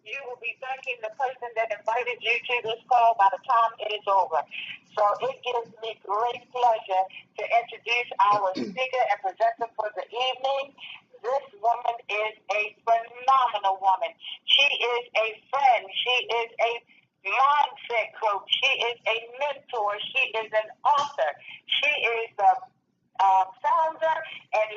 You will be thanking the person that invited you to this call by the time it is over. So it gives me great pleasure to introduce our speaker and presenter for the evening. This woman is a phenomenal woman. She is a friend. She is a mindset coach. She is a mentor. She is an author. She is the founder and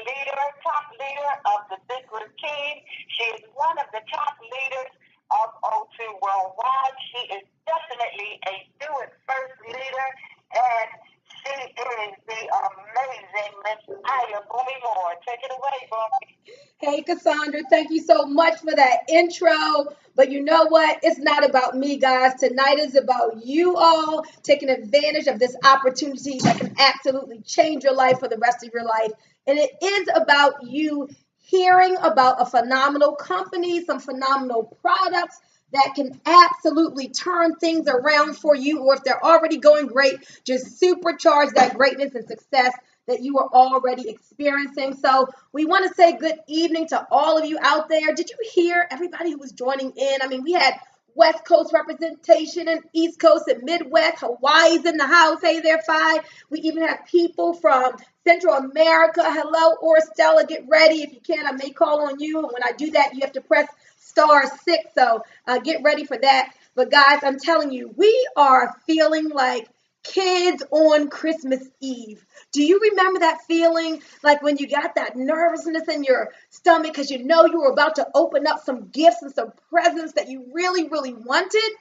top leader of the Big Group team. She is one of the top leaders of O2 Worldwide. She is definitely a do-it-first leader, and she is the amazing Miss Bunmi Moore. Take it away, Bunmi. Hey, Cassandra, thank you so much for that intro. But you know what? It's not about me, guys. Tonight is about you all taking advantage of this opportunity that can absolutely change your life for the rest of your life. And it is about you hearing about a phenomenal company, some phenomenal products that can absolutely turn things around for you, or if they're already going great, just supercharge that greatness and success that you are already experiencing. So we want to say good evening to all of you out there. Did you hear everybody who was joining in? I mean, we had West Coast representation and East Coast and Midwest. Hawaii's in the house. Hey there, Phi. We even have people from Central America. Hello, or Stella. Get ready. If you can, I may call on you. And when I do that, you have to press *6. So get ready for that. But guys, I'm telling you, we are feeling like kids on Christmas Eve. Do you remember that feeling like when you got that nervousness in your stomach because you know you were about to open up some gifts and some presents that you really, really wanted?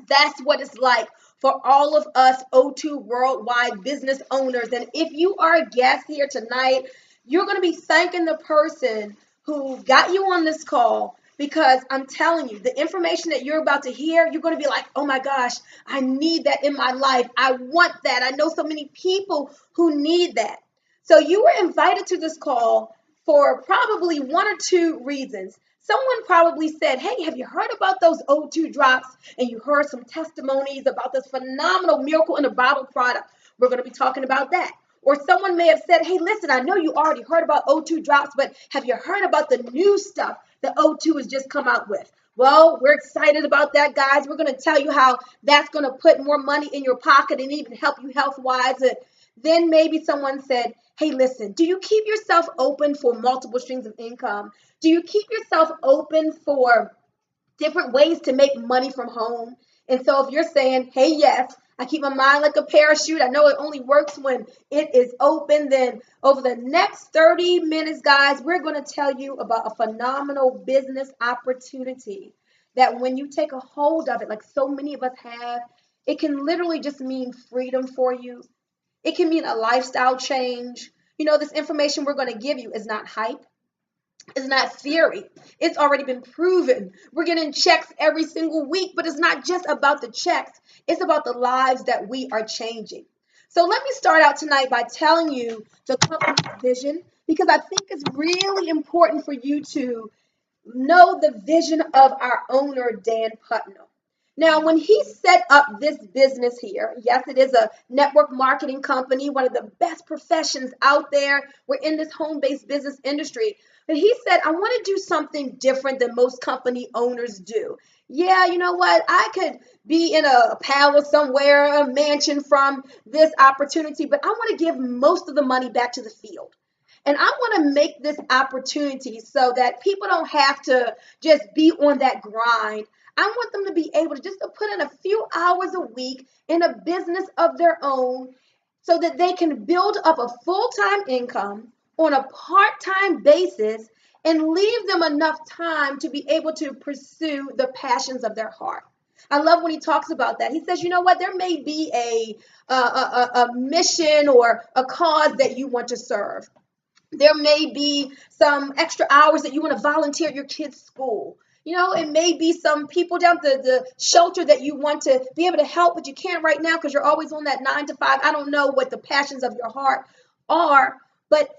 That's what it's like for all of us O2 Worldwide business owners. And if you are a guest here tonight, you're going to be thanking the person who got you on this call, because I'm telling you, the information that you're about to hear, you're going to be like, oh my gosh, I need that in my life. I want that. I know so many people who need that. So you were invited to this call for probably one or two reasons. Someone probably said, hey, have you heard about those O2 drops? And you heard some testimonies about this phenomenal miracle in a bottle product. We're going to be talking about that. Or someone may have said, hey, listen, I know you already heard about O2 drops, but have you heard about the new stuff that O2 has just come out with? Well, we're excited about that, guys. We're going to tell you how that's going to put more money in your pocket and even help you health-wise. And then maybe someone said, hey, listen, do you keep yourself open for multiple streams of income? Do you keep yourself open for different ways to make money from home? And so if you're saying, hey, yes, I keep my mind like a parachute, I know it only works when it is open, then over the next 30 minutes, guys, we're going to tell you about a phenomenal business opportunity that when you take a hold of it, like so many of us have, it can literally just mean freedom for you. It can mean a lifestyle change. You know, this information we're going to give you is not hype. It's not theory. It's already been proven. We're getting checks every single week, but it's not just about the checks. It's about the lives that we are changing. So let me start out tonight by telling you the company's vision, because I think it's really important for you to know the vision of our owner, Dan Putnam. Now, when he set up this business here, yes, it is a network marketing company, one of the best professions out there. We're in this home-based business industry. But he said, I want to do something different than most company owners do. Yeah, you know what? I could be in a palace somewhere, a mansion from this opportunity, but I want to give most of the money back to the field. And I want to make this opportunity so that people don't have to just be on that grind. I want them to be able to just to put in a few hours a week in a business of their own so that they can build up a full-time income on a part-time basis and leave them enough time to be able to pursue the passions of their heart. I love when he talks about that. He says, you know what, there may be a mission or a cause that you want to serve. There may be some extra hours that you want to volunteer at your kids' school. You know, it may be some people down at the shelter that you want to be able to help, but you can't right now because you're always on that 9 to 5. I don't know what the passions of your heart are, but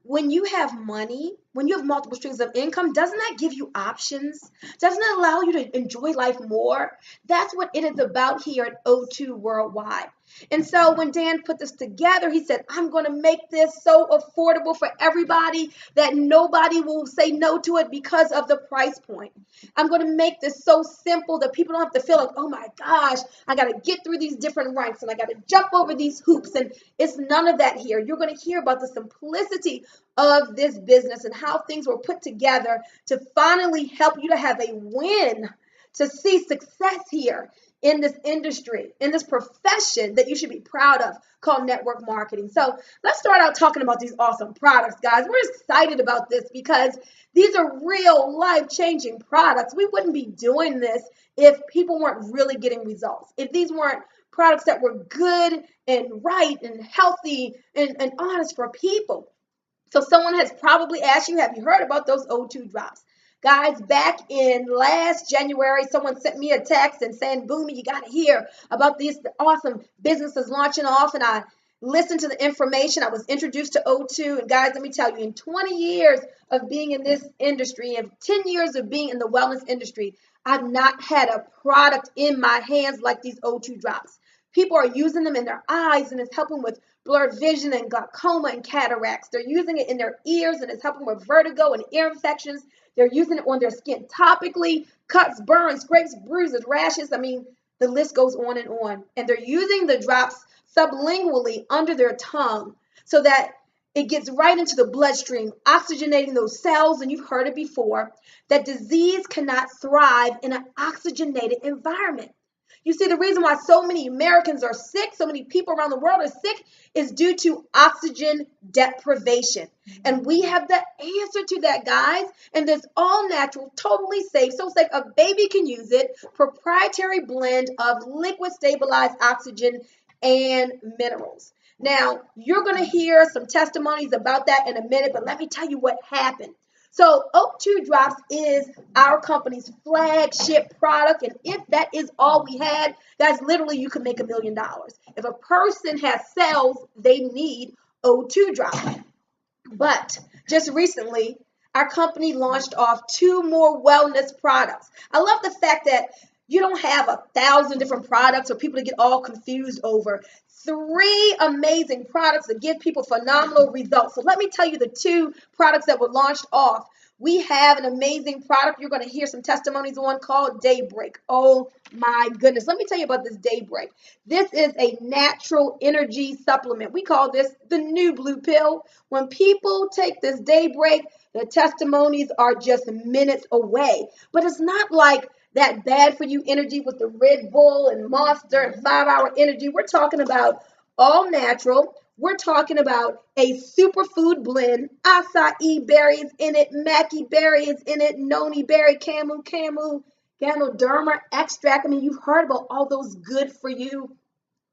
when you have money, when you have multiple streams of income, doesn't that give you options? Doesn't it allow you to enjoy life more? That's what it is about here at O2 Worldwide. And so when Dan put this together, he said, I'm going to make this so affordable for everybody that nobody will say no to it because of the price point. I'm going to make this so simple that people don't have to feel like, oh my gosh, I got to get through these different ranks and I got to jump over these hoops. And it's none of that here. You're going to hear about the simplicity of this business and how things were put together to finally help you to have a win, to see success here in this industry, in this profession that you should be proud of, called network marketing. So let's start out talking about these awesome products, guys. We're excited about this because these are real life-changing products. We wouldn't be doing this if people weren't really getting results. If these weren't products that were good and right and healthy and honest for people. So someone has probably asked you, have you heard about those O2 drops? Guys, back in last January, someone sent me a text and saying, Bunmi, you got to hear about these awesome businesses launching off. And I listened to the information. I was introduced to O2. And guys, let me tell you, in 20 years of being in this industry, and 10 years of being in the wellness industry, I've not had a product in my hands like these O2 drops. People are using them in their eyes and it's helping with blurred vision and glaucoma and cataracts. They're using it in their ears and it's helping with vertigo and ear infections. They're using it on their skin topically, cuts, burns, scrapes, bruises, rashes. I mean, the list goes on and on. And they're using the drops sublingually under their tongue so that it gets right into the bloodstream, oxygenating those cells. And you've heard it before, that disease cannot thrive in an oxygenated environment. You see, the reason why so many Americans are sick, so many people around the world are sick, is due to oxygen deprivation. And we have the answer to that, guys. And this all natural, totally safe, so safe a baby can use it, proprietary blend of liquid stabilized oxygen and minerals. Now, you're going to hear some testimonies about that in a minute, but let me tell you what happened. So O2 Drops is our company's flagship product. And if that is all we had, guys, literally you could make $1 million. If a person has cells, they need O2 Drops. But just recently, our company launched off 2 more wellness products. I love the fact that you don't have 1,000 different products or people to get all confused over. 3 amazing products that give people phenomenal results. So let me tell you the 2 products that were launched off. We have an amazing product you're going to hear some testimonies on called Daybreak. Oh my goodness. Let me tell you about this Daybreak. This is a natural energy supplement. We call this the new blue pill. When people take this Daybreak, the testimonies are just minutes away. But it's not like that bad for you energy with the Red Bull and Monster and 5-hour energy. We're talking about all natural. We're talking about a superfood blend. Acai berries in it, maqui berries in it, noni berry, camu, ganoderma extract. I mean, you've heard about all those good for you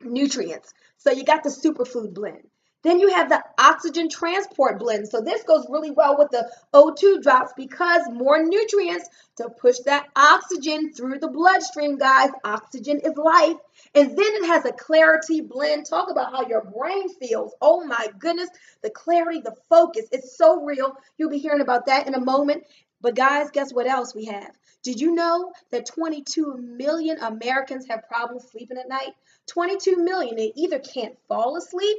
nutrients. So you got the superfood blend. Then you have the oxygen transport blend. So this goes really well with the O2 drops because more nutrients to push that oxygen through the bloodstream, guys. Oxygen is life. And then it has a clarity blend. Talk about how your brain feels. Oh my goodness, the clarity, the focus. It's so real. You'll be hearing about that in a moment. But guys, guess what else we have? Did you know that 22 million Americans have problems sleeping at night? 22 million. They either can't fall asleep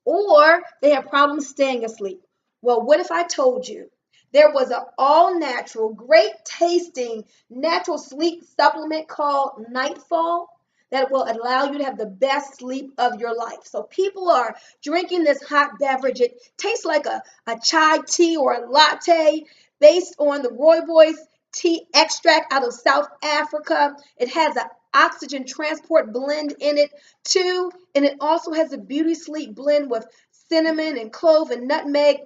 or they have problems staying asleep. Well, what if I told you there was an all-natural, great-tasting, natural sleep supplement called Nightfall that will allow you to have the best sleep of your life? So people are drinking this hot beverage. It tastes like a chai tea or a latte based on the rooibos tea extract out of South Africa. It has an oxygen transport blend in it too, and it also has a beauty sleep blend with cinnamon and clove and nutmeg,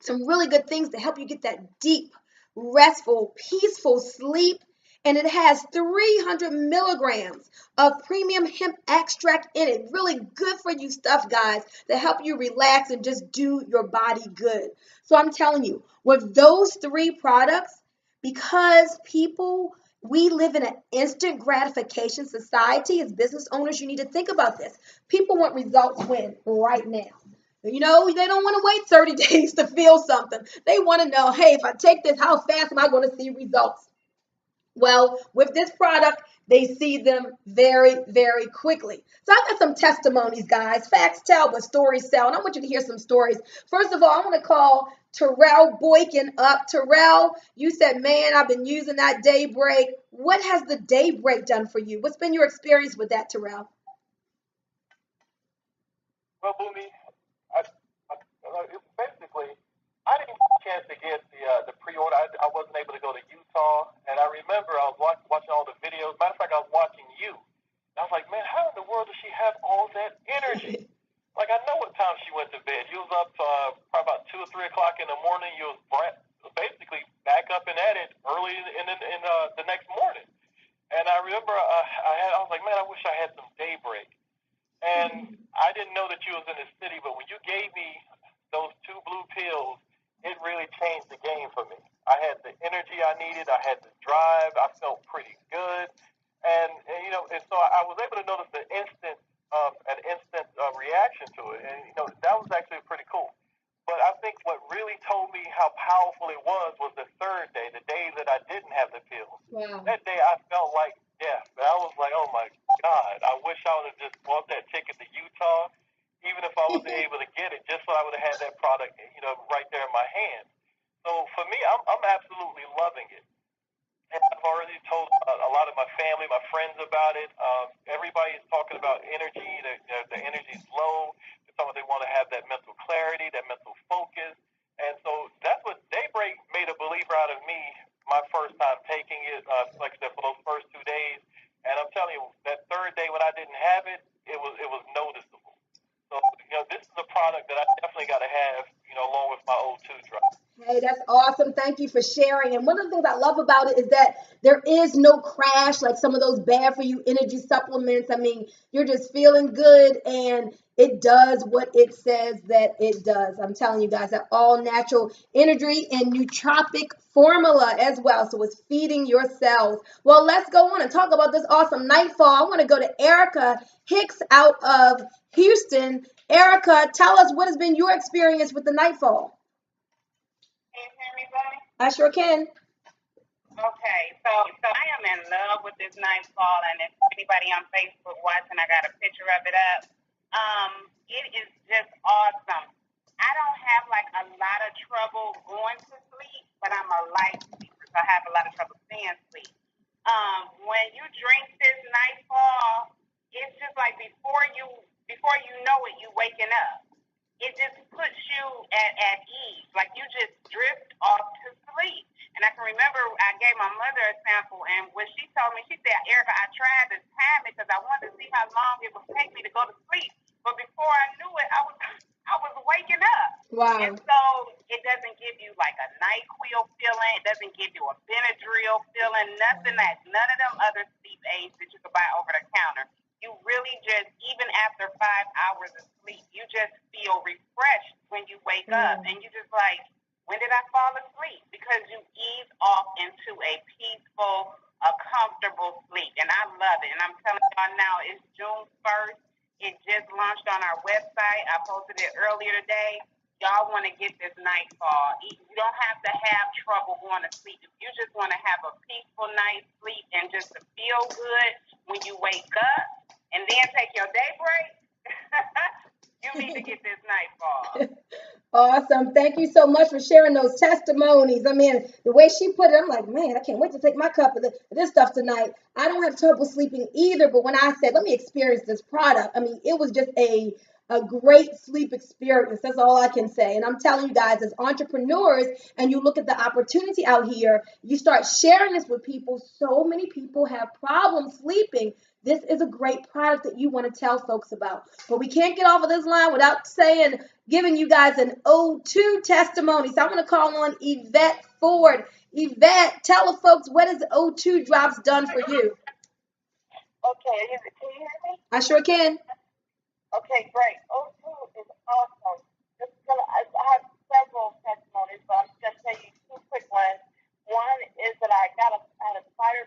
some really good things to help you get that deep, restful, peaceful sleep. And it has 300 milligrams of premium hemp extract in it. Really good for you stuff, guys, to help you relax and just do your body good. So I'm telling you, with those 3 products, because we live in an instant gratification society. As business owners, you need to think about this. People want results when? Right now. You know, they don't want to wait 30 days to feel something. They want to know, hey, if I take this, how fast am I going to see results? Well, with this product, they see them very, very quickly. So I got some testimonies, guys. Facts tell, but stories sell. And I want you to hear some stories. First of all, I want to call Terrell Boykin up. Terrell, you said, man, I've been using that Daybreak. What has the Daybreak done for you? What's been your experience with that, Terrell? Well, Bunmi, basically, I didn't get a chance to get the pre-order. I wasn't able to go to Utah, and I remember I was watching all the videos. Matter of fact, I was watching you. And I was like, man, how in the world does she have all that energy? Like, I know what time she went to bed. You was up probably about 2 or 3 o'clock in the morning. You was basically back up and at it early in the next morning. And I remember I was like, man, I wish I had some Daybreak. And I didn't know that you was in the city, but when you gave me those 2 blue pills, it really changed the game for me. I had the energy I needed. I had the drive. I felt pretty good. And you know, and so I was able to notice an instant reaction to it. And, you know, that was actually pretty cool. But I think what really told me how powerful it was the third day, the day that I didn't have the pills. Wow. That day I felt like death. I was like, oh my God, I wish I would have just bought that ticket to Utah, even if I wasn't able to get it, just so I would have had that product, you know, right there in my hand. So for me, I'm absolutely loving it. And I've already told a lot of my family, my friends about it. Everybody is talking about energy. The energy is low. They want to have that mental clarity, that mental focus. And so that's what Daybreak made a believer out of me my first time taking it, like I said, for those first 2 days. And I'm telling you, that third day when I didn't have it, it was noticeable. So, you know, this is a product that I definitely got to have, you know, along with my O2 drop. Hey, that's awesome. Thank you for sharing. And one of the things I love about it is that there is no crash like some of those bad for you energy supplements. I mean, you're just feeling good and it does what it says that it does. I'm telling you guys that all natural energy and nootropic formula as well. So it's feeding your cells. Well, let's go on and talk about this awesome nightfall. I want to go to Erica Hicks out of Houston. Erica, tell us what has been your experience with the nightfall. Can you hear me, Bunny? I sure can. Okay, so I am in love with this nightfall, and if anybody on Facebook watching, I got a picture of it up. It is just awesome. I don't have like a lot of trouble going to sleep, but I'm a light sleeper, so I have a lot of trouble staying asleep. When you drink this nightfall, it's just like before you know it, you waking up. It just puts you at ease. Like you just drift off to sleep. And I can remember I gave my mother a sample, and when she told me, she said, Erica, I tried to time it because I wanted to see how long it would take me to go to sleep. But before I knew it, I was waking up. Wow. And so it doesn't give you like a NyQuil feeling. It doesn't give you a Benadryl feeling. None of them other sleep aids that you can buy over the counter. You really just, even after 5 hours of sleep, you just feel refreshed when you wake up. And you just like, when did I fall asleep? Because you ease off into a peaceful, a comfortable sleep. And I love it. And I'm telling y'all now, it's June 1st. It just launched on our website. I posted it earlier today. Y'all want to get this nightfall. You don't have to have trouble going to sleep. If you just want to have a peaceful night's sleep and just to feel good when you wake up and then take your day break, you need to get this nightfall. Awesome. Thank you so much for sharing those testimonies. I mean, the way she put it, I'm like, man, I can't wait to take my cup of this stuff tonight. I don't have trouble sleeping either, but when I said, let me experience this product, I mean, it was just a great sleep experience. That's all I can say. And I'm telling you guys, as entrepreneurs, and you look at the opportunity out here, you start sharing this with people. So many people have problems sleeping. This is a great product that you want to tell folks about. But we can't get off of this line without giving you guys an O2 testimony. So I'm going to call on Yvette Ford. Yvette, tell the folks, what has O2 drops done for you? Okay, can you hear me? I sure can. Okay, great. O2 is awesome. I have several testimonies, but I'm just going to tell you 2 quick ones. One is that I had a spider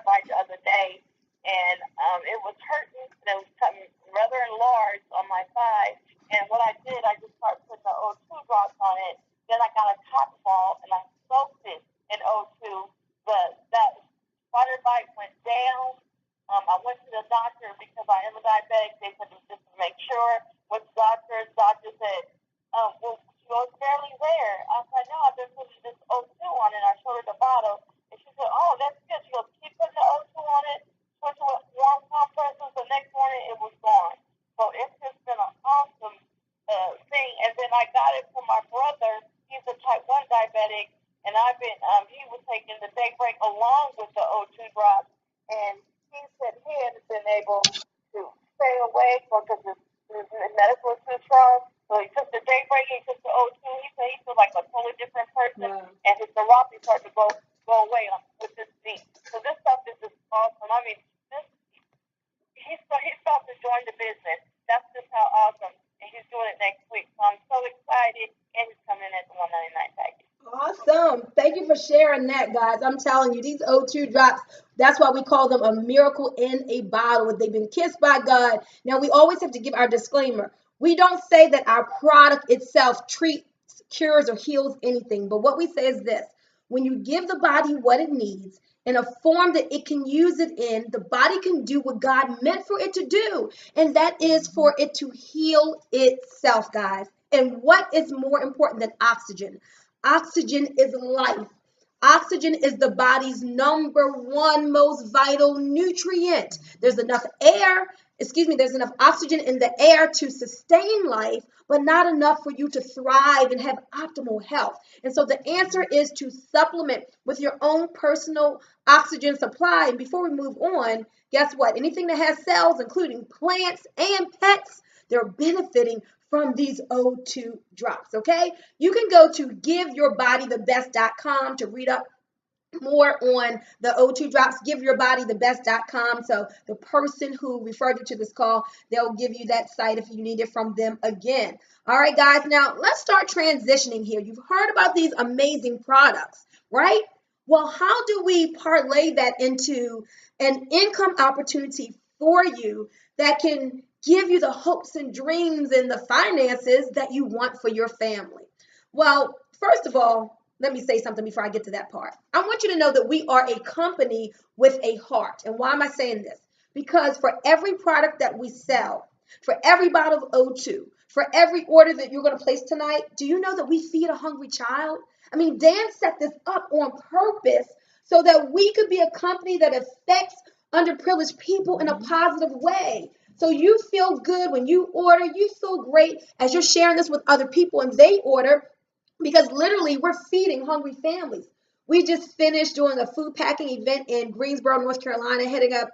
bite the other day, and it was hurting, and it was cutting rather enlarged on my thigh. And what I did, I just started putting the O2 drops on it. Then I got a cotton ball, and I soaked it in O2 that water bite went down. I went to the doctor because I am a diabetic. They said just to make sure. What the doctor said, well, she goes, barely there. I said, no, I've been putting this O2 on it. I showed her the bottle. And she said, oh, that's good. She goes, keep putting the O2 on it. Switch to warm compresses. The next morning, it was gone. So it's just been an awesome thing. And then I got it from my brother. He's a type 1 diabetic. And I've been, he was taking the daybreak along with the O2 drops. And he said he hadn't been able to stay awake because his medical is too strong. So he took the daybreak, he took the O2. He said he feels like a totally different person. Wow. And his neuropathy started to go away with this thing. So this stuff is just awesome. I mean, he's about to join the business. That's just how awesome. And he's doing it next week. So I'm so excited. And he's coming in at the $199 package. Awesome. Thank you for sharing that, guys. I'm telling you, these O2 drops, that's why we call them a miracle in a bottle. They've been kissed by God. Now, we always have to give our disclaimer. We don't say that our product itself treats, cures, or heals anything. But what we say is this. When you give the body what it needs in a form that it can use it in, the body can do what God meant for it to do. And that is for it to heal itself, guys. And what is more important than oxygen? Oxygen is life. Oxygen is the body's #1 most vital nutrient. There's enough oxygen in the air to sustain life, but not enough for you to thrive and have optimal health. And so the answer is to supplement with your own personal oxygen supply. And before we move on, guess what? Anything that has cells, including plants and pets, they're benefiting from these O2 drops, okay? You can go to giveyourbodythebest.com to read up more on the O2 drops, giveyourbodythebest.com. So the person who referred you to this call, they'll give you that site if you need it from them again. All right, guys, now let's start transitioning here. You've heard about these amazing products, right? Well, how do we parlay that into an income opportunity for you that can give you the hopes and dreams and the finances that you want for your family? Well, first of all, let me say something before I get to that part. I want you to know that we are a company with a heart. And why am I saying this? Because for every product that we sell, for every bottle of O2, for every order that you're going to place tonight, do you know that we feed a hungry child? I mean, Dan set this up on purpose so that we could be a company that affects underprivileged people in a positive way. So you feel good when you order. You feel great as you're sharing this with other people and they order, because literally we're feeding hungry families. We just finished doing a food packing event in Greensboro, North Carolina, headed up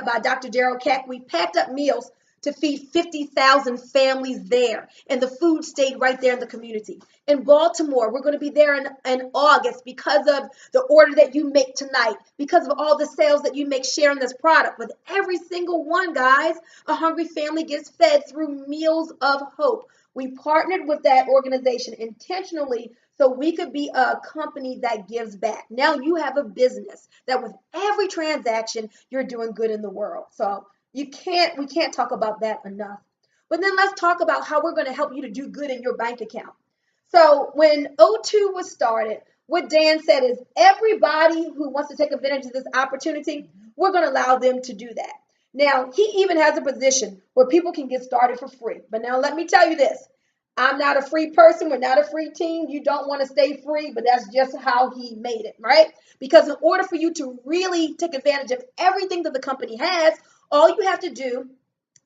by Dr. Daryl Keck. We packed up meals to feed 50,000 families there, and the food stayed right there in the community. In Baltimore, we're going to be there in August because of the order that you make tonight, because of all the sales that you make sharing this product. With every single one, guys, a hungry family gets fed through Meals of Hope. We partnered with that organization intentionally so we could be a company that gives back. Now you have a business that with every transaction, you're doing good in the world. So we can't talk about that enough. But then let's talk about how we're going to help you to do good in your bank account. So when O2 was started, what Dan said is everybody who wants to take advantage of this opportunity, we're going to allow them to do that. Now, he even has a position where people can get started for free. But now let me tell you this. I'm not a free person. We're not a free team. You don't want to stay free, but that's just how he made it, right? Because in order for you to really take advantage of everything that the company has, all you have to do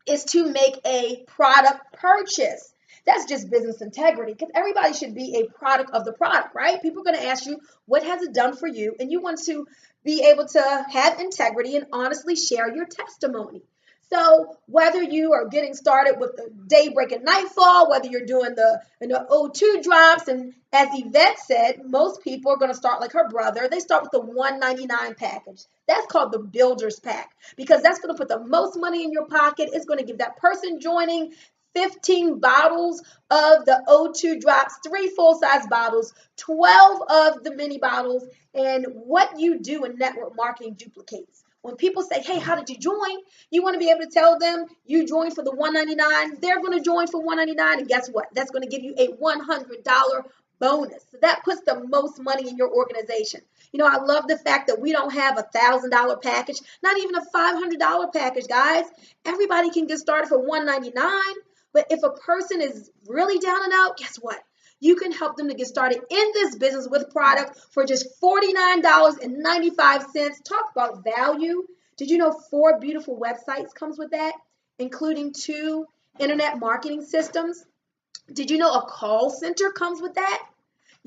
is to make a product purchase. That's just business integrity, because everybody should be a product of the product, right? People are going to ask you, what has it done for you? And you want to be able to have integrity and honestly share your testimony. So whether you are getting started with the daybreak and nightfall, whether you're doing the O2 drops, and as Yvette said, most people are going to start like her brother. They start with the $199 package. That's called the Builder's Pack, because that's going to put the most money in your pocket. It's going to give that person joining 15 bottles of the O2 drops, 3 full-size bottles, 12 of the mini bottles, and what you do in network marketing duplicates. When people say, hey, how did you join? You want to be able to tell them you joined for the $199. They're going to join for $199, and guess what? That's going to give you a $100 bonus. So that puts the most money in your organization. You know, I love the fact that we don't have $1,000 package, not even a $500 package, guys. Everybody can get started for $199. But if a person is really down and out, guess what? You can help them to get started in this business with product for just $49.95. Talk about value. Did you know 4 beautiful websites comes with that, including 2 internet marketing systems? Did you know a call center comes with that?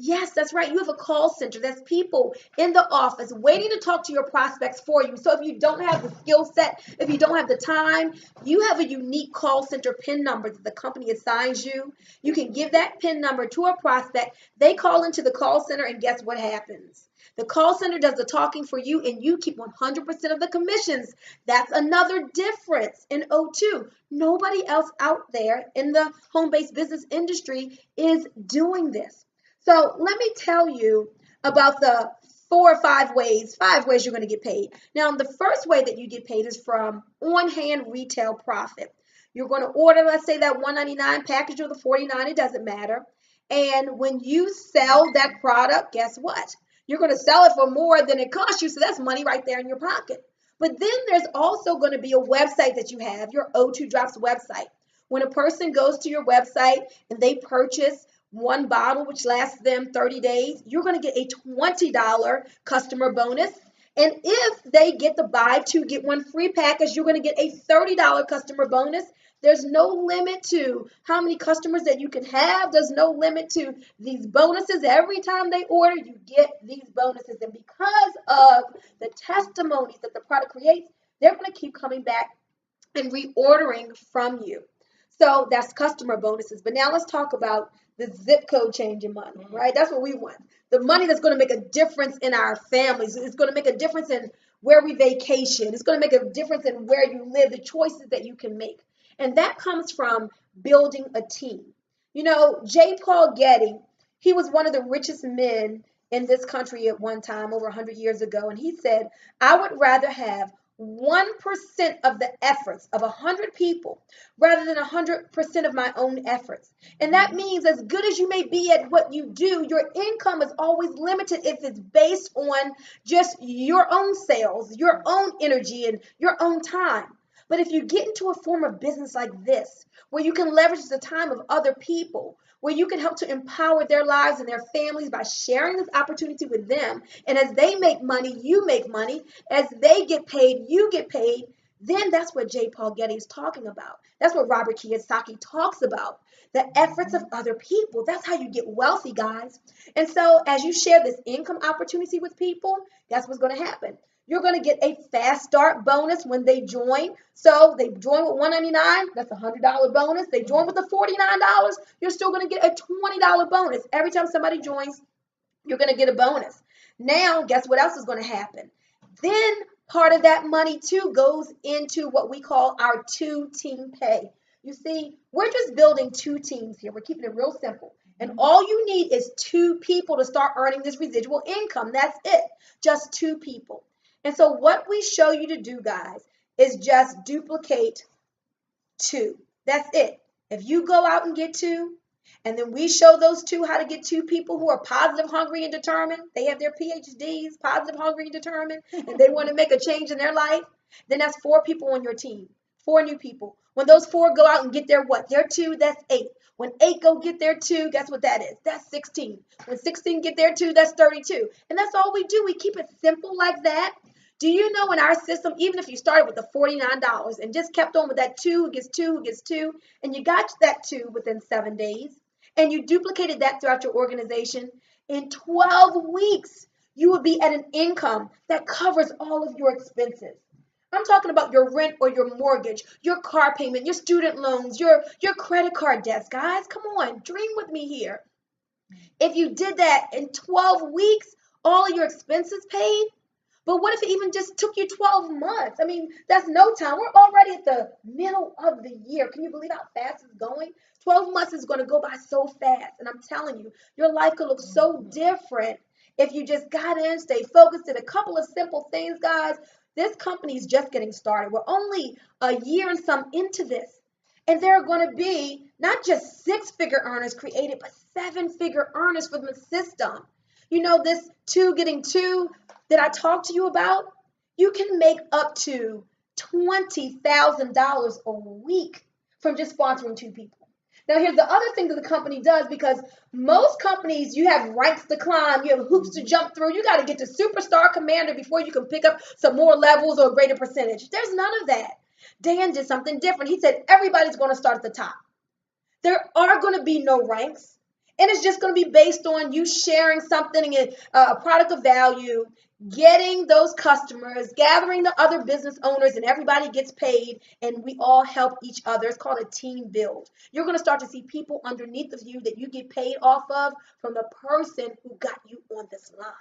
Yes, that's right. You have a call center. That's people in the office waiting to talk to your prospects for you. So if you don't have the skill set, if you don't have the time, you have a unique call center PIN number that the company assigns you. You can give that PIN number to a prospect. They call into the call center, and guess what happens? The call center does the talking for you, and you keep 100% of the commissions. That's another difference in O2. Nobody else out there in the home-based business industry is doing this. So let me tell you about the 4 or 5 ways you're going to get paid. Now, the first way that you get paid is from on-hand retail profit. You're going to order, let's say, that $199 package or the $49, it doesn't matter. And when you sell that product, guess what? You're going to sell it for more than it cost you, so that's money right there in your pocket. But then there's also going to be a website that you have, your O2 Drops website. When a person goes to your website and they purchase 1 bottle, which lasts them 30 days, you're going to get a $20 customer bonus. And if they get the buy 2, get 1 free package, you're going to get a $30 customer bonus. There's no limit to how many customers that you can have. There's no limit to these bonuses. Every time they order, you get these bonuses. And because of the testimonies that the product creates, they're going to keep coming back and reordering from you. So that's customer bonuses. But now let's talk about the zip code changing money, right? That's what we want. The money that's going to make a difference in our families. It's going to make a difference in where we vacation. It's going to make a difference in where you live, the choices that you can make. And that comes from building a team. You know, J. Paul Getty, he was one of the richest men in this country at one time, over 100 years ago. And he said, I would rather have 1% of the efforts of 100 people rather than 100% of my own efforts. And that means as good as you may be at what you do, your income is always limited if it's based on just your own sales, your own energy, and your own time. But if you get into a form of business like this, where you can leverage the time of other people, where you can help to empower their lives and their families by sharing this opportunity with them, and as they make money, you make money. As they get paid, you get paid. Then that's what J. Paul Getty is talking about. That's what Robert Kiyosaki talks about. The efforts of other people. That's how you get wealthy, guys. And so as you share this income opportunity with people, that's what's going to happen. You're going to get a fast start bonus when they join. So they join with $199, that's a $100 bonus. They join with the $49, you're still going to get a $20 bonus. Every time somebody joins, you're going to get a bonus. Now, guess what else is going to happen? Then part of that money too goes into what we call our 2-team pay. You see, we're just building 2 teams here. We're keeping it real simple. And all you need is 2 people to start earning this residual income. That's it. Just 2 people. And so what we show you to do, guys, is just duplicate 2. That's it. If you go out and get 2, and then we show those 2 how to get 2 people who are positive, hungry, and determined. They have their PhDs, positive, hungry, and determined, and they want to make a change in their life. Then that's 4 people on your team, 4 new people. When those 4 go out and get their what? Their 2, that's 8. When 8 go get their 2, guess what that is? That's 16. When 16 get their 2, that's 32. And that's all we do. We keep it simple like that. Do you know in our system, even if you started with the $49 and just kept on with that 2 who gets 2 who gets 2, and you got that 2 within 7 days, and you duplicated that throughout your organization, in 12 weeks, you would be at an income that covers all of your expenses. I'm talking about your rent or your mortgage, your car payment, your student loans, your credit card debts. Guys, come on, dream with me here. If you did that in 12 weeks, all of your expenses paid. But what if it even just took you 12 months? I mean, that's no time. We're already at the middle of the year. Can you believe how fast it's going? 12 months is going to go by so fast. And I'm telling you, your life could look so different if you just got in, stay focused, did a couple of simple things, guys. This company is just getting started. We're only a year and some into this. And there are going to be not just 6-figure earners created, but 7-figure earners for the system. You know, this 2 getting 2 that I talked to you about, you can make up to $20,000 a week from just sponsoring 2 people. Now, here's the other thing that the company does, because most companies, you have ranks to climb, you have hoops to jump through. You got to get to superstar commander before you can pick up some more levels or a greater percentage. There's none of that. Dan did something different. He said everybody's going to start at the top. There are going to be no ranks. And it's just going to be based on you sharing something, a product of value, getting those customers, gathering the other business owners, and everybody gets paid, and we all help each other. It's called a team build. You're going to start to see people underneath of you that you get paid off of from the person who got you on this line.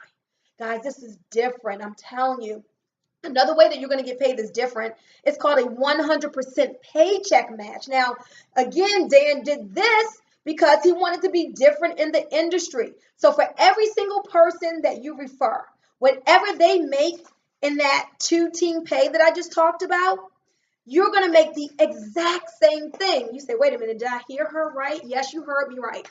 Guys, this is different. I'm telling you. Another way that you're going to get paid is different. It's called a 100% paycheck match. Now, again, Dan did this because he wanted to be different in the industry. So for every single person that you refer, whatever they make in that 2-team pay that I just talked about, you're going to make the exact same thing. You say, wait a minute, did I hear her right? Yes, you heard me right.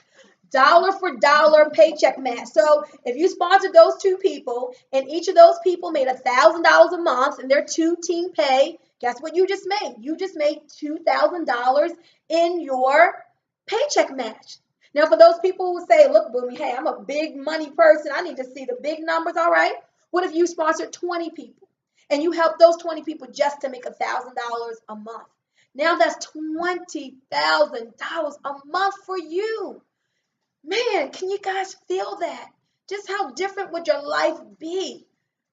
Dollar for dollar paycheck match. So if you sponsored those 2 people and each of those people made $1,000 a month in their 2-team pay, guess what you just made? You just made $2,000 in your paycheck match. Now, for those people who say, look, Bunmi, hey, I'm a big money person. I need to see the big numbers. All right. What if you sponsored 20 people and you helped those 20 people just to make $1,000 a month? Now that's $20,000 a month for you. Man, can you guys feel that? Just how different would your life be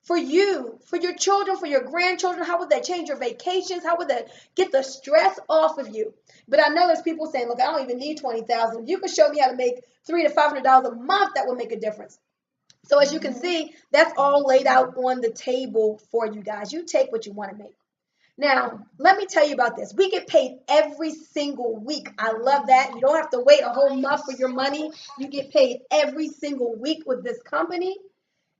for you, for your children, for your grandchildren? How would that change your vacations? How would that get the stress off of you? But I know there's people saying, look, I don't even need $20,000. If you could show me how to make $300 to $500 a month, that would make a difference. So as you can see, that's all laid out on the table for you guys. You take what you want to make. Now, let me tell you about this. We get paid every single week. I love that. You don't have to wait a whole month for your money. You get paid every single week with this company.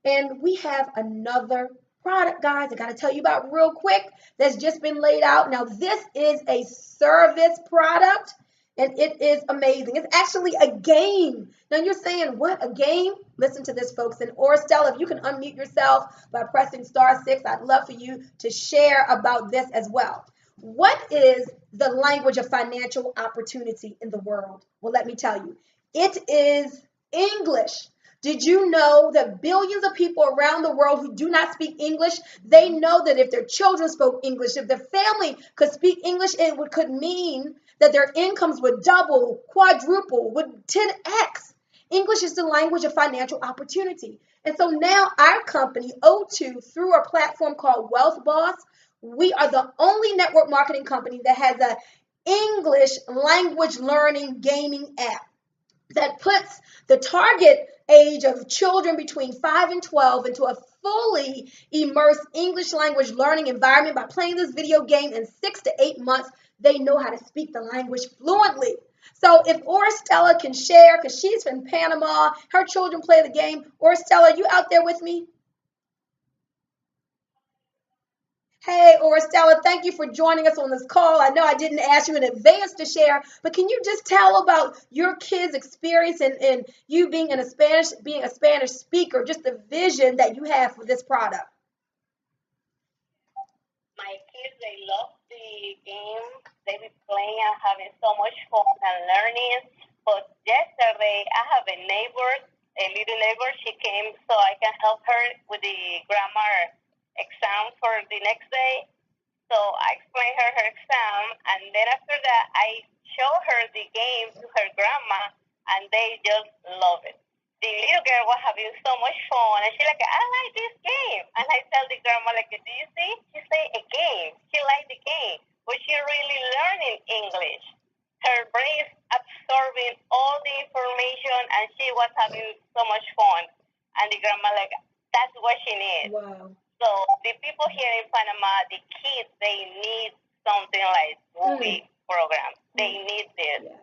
And we have another product, guys, I got to tell you about real quick that's just been laid out. Now, this is a service product, and it is amazing. It's actually a game. Now, you're saying, what, a game? Listen to this, folks. And Orestella, if you can unmute yourself by pressing *6, I'd love for you to share about this as well. What is the language of financial opportunity in the world? Well, let me tell you. It is English. Did you know that billions of people around the world who do not speak English, they know that if their children spoke English, if their family could speak English, it could mean that their incomes would double, quadruple, would 10x. English is the language of financial opportunity. And so now our company, O2, through a platform called Wealth Boss, we are the only network marketing company that has an English language learning gaming app that puts the target age of children between 5 and 12 into a fully immersed English language learning environment. By playing this video game in 6 to 8 months, they know how to speak the language fluently. So if Orestella can share, because she's from Panama, her children play the game. Orestella, you out there with me? Hey, Orestella, thank you for joining us on this call. I know I didn't ask you in advance to share, but can you just tell about your kids' experience and you being a Spanish speaker, just the vision that you have for this product? My kids, they love the game. They be playing and having so much fun and learning. But yesterday, I have a little neighbor. She came so I can help her with the grammar exam for the next day. So I explained her exam, and then after that, I show her the game to her grandma, and they just love it. The little girl was having so much fun, and she's like, I like this game. And I tell the grandma, like, do you see? She say a game. She liked the game, but she really learning English. Her brain is absorbing all the information, and she was having so much fun. And the grandma, like, that's what she needs. Wow. So the people here in Panama, the kids, they need something like movie program. They need this. Yeah.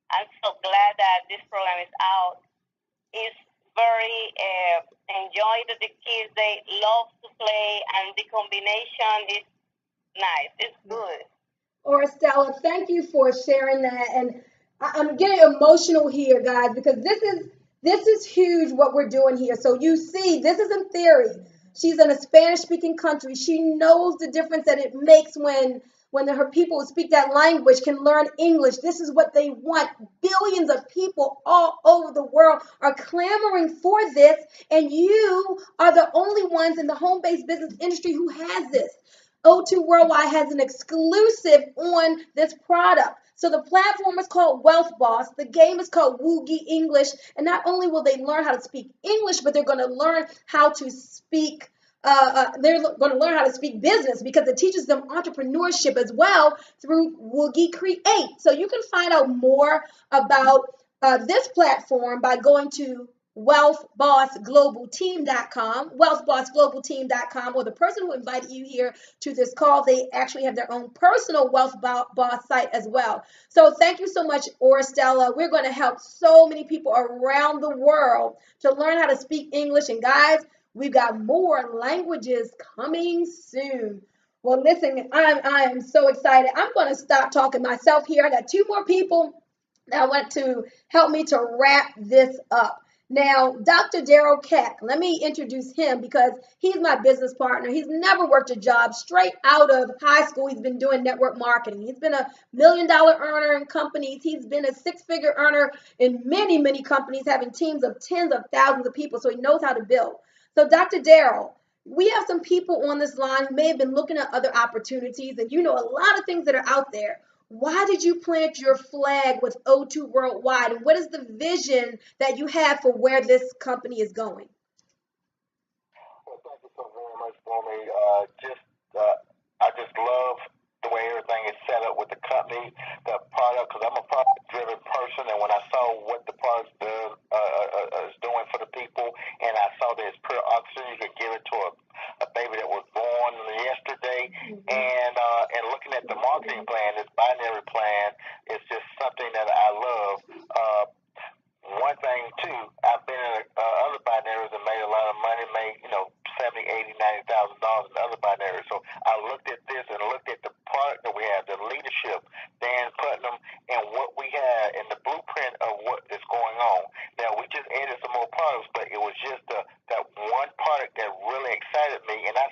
I'm so glad that this program is out. It's very enjoyed the kids. They love to play, and the combination is nice. It's good. Orestella, thank you for sharing that. And I'm getting emotional here, guys, because this This is huge what we're doing here. So you see, this is in theory. She's in a Spanish-speaking country. She knows the difference that it makes when her people who speak that language can learn English. This is what they want. Billions of people all over the world are clamoring for this, and you are the only ones in the home-based business industry who has this. O2 Worldwide has an exclusive on this product. So the platform is called Wealth Boss. The game is called Woogie English. And not only will they learn how to speak English, but they're going to learn how to speak they're going to learn how to speak business because it teaches them entrepreneurship as well through Woogie Create. So you can find out more about this platform by going to wealthbossglobalteam.com, wealthbossglobalteam.com, or the person who invited you here to this call, they actually have their own personal Wealth Boss site as well. So thank you so much, Orestella. We're going to help so many people around the world to learn how to speak English. And guys, we've got more languages coming soon. Well, listen, I am so excited. I'm going to stop talking myself here. I got two more people that want to help me to wrap this up. Now, Dr. Daryl Keck, let me introduce him because he's my business partner. He's never worked a job. Straight out of high school, he's been doing network marketing. He's been $1 million earner in companies. He's been a six-figure earner in many, many companies, having teams of tens of thousands of people, so he knows how to build. So, Dr. Daryl, we have some people on this line who may have been looking at other opportunities, and you know a lot of things that are out there. Why did you plant your flag with O2 Worldwide, and what is the vision that you have for where this company is going? Well, thank you so very much, Bunmi. I just love the way everything is set up with the company, the product, because I'm a product-driven person, and when I saw what the product is doing for the people, and I saw that it's pure oxygen, you could give it to a baby that was born yesterday, and looking at the marketing plan, this binary plan, is just something that I love. One thing too, I've been in other binaries and made a lot of money, made $70,000, $80,000, $90,000 in other binaries. So I looked at this and looked at the product that we have, the leadership, Dan Putnam, and what we have, and the blueprint of what is going on. Now we just added some more products, but it was just that one product that really excited me, and I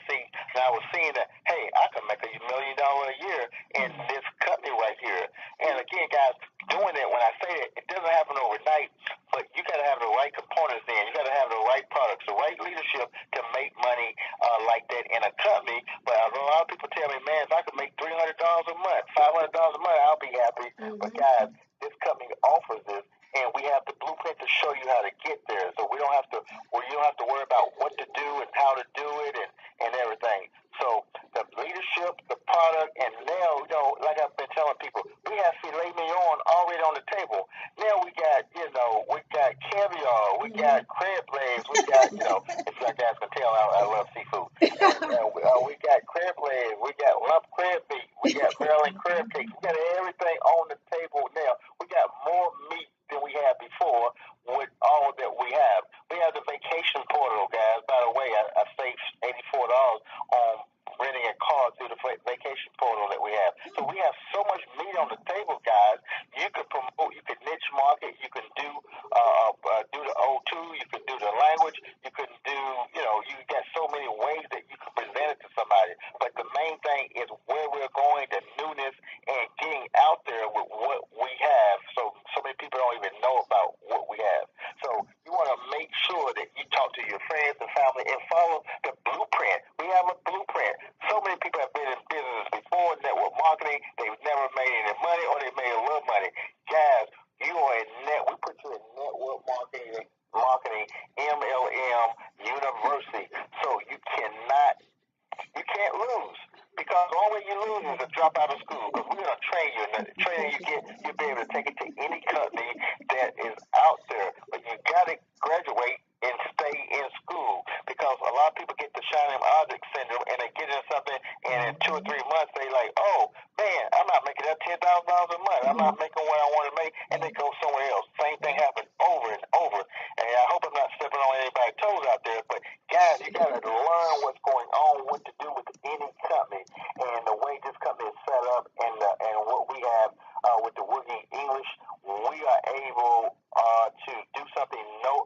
was seeing that, hey, I can make $1 million a year in this company right here. And again, guys, doing that, when I say that, it doesn't happen overnight, but you got to have the right components in. You got to have the right products, the right leadership to make money like that in a company. But a lot of people tell me, man, if I could make $300 a month, $500 a month, I'll be happy. But guys, this company offers this, and we have the blueprint to show you how to get there. So you don't have to worry about what to do and how to do it and everything. So the leadership, the product, and now, like I've been telling people, we have filet mignon already on the table. Now we got caviar, we got crab legs, we got, if you guys can tell, I love seafood. And we got crab legs, we got lump crab meat, we got Maryland crab cakes, we got everything on the table now. We got more meat than we had before with all that we have. We have the vacation portal, guys. By the way, I saved $84 on renting a car through the vacation portal that we have. So we have so much meat on the table, guys. You can promote, you can niche market, you can do the O2, you can do the language, you can do, you got so many ways that you can present it to somebody. But the main thing is where we're going, the newness, and getting out there with what we have. So many people don't even know about what we have. So you want to make sure that you talk to your friends and family and follow the blueprint. We have a blueprint. So many people have been in business before, network marketing. They've never made any money, or they made a little money. Guys, you are we put you in network marketing MLM University. So you can't lose. Because the only way you lose is to drop out of school. Because we're going to train you. And the training you get, you'll be able to take it to any company that is out there. But you got to graduate and stay in school. Because a lot of people get the shining object syndrome, and they get into something, and in 2 or 3 months, they like, oh, man, I'm not making that $10,000 a month. I'm not making what I want to make, and they go somewhere else. Same thing happens over and over. And I hope I'm not stepping on anybody's toes out there, but guys, you got to learn what's going on, what to do with any company, and the way this company is set up, and what we have with the Woogie English, we are able to do something no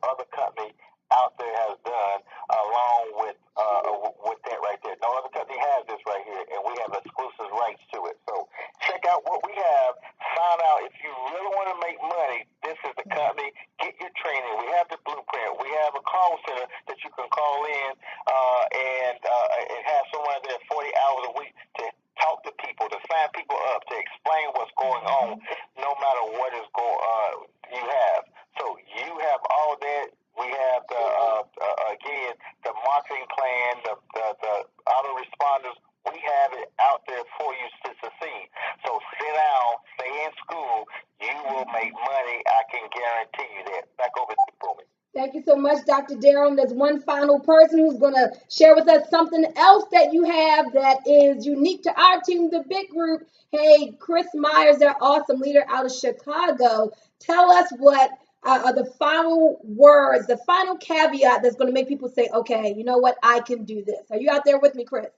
the autoresponders, we have it out there for you to succeed. So sit down, stay in school, you will make money. I can guarantee you that. Back over to you, Bunmi. Thank you so much, Dr. Darren. There's one final person who's going to share with us something else that you have that is unique to our team, the big group. Hey, Chris Myers, their awesome leader out of Chicago. Tell us what are the final words, the final caveat that's going to make people say, okay, you know what, I can do this. Are you out there with me, Chris?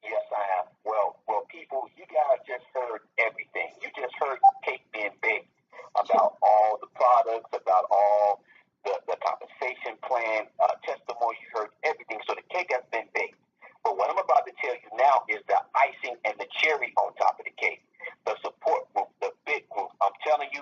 Yes, I am. Well, people, you guys just heard everything. You just heard cake being baked about all the products, about all the compensation plan, testimony. You heard everything. So the cake has been baked. But what I'm about to tell you now is the icing and the cherry on top of the cake. The support group, the big group. I'm telling you,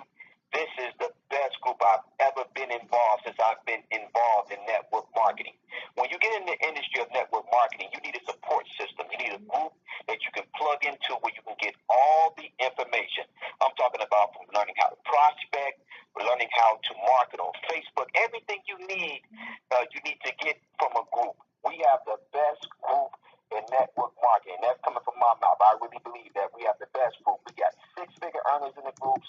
this is the best group I've ever been involved since I've been involved in network marketing. When you get in the industry of network marketing, you need a support system. You need a group that you can plug into where you can get all the information. I'm talking about from learning how to prospect, learning how to market on Facebook, everything you need to get from a group. We have the best group in network marketing. That's coming from my mouth. I really believe that we have the best group. We got six-figure earners in the group.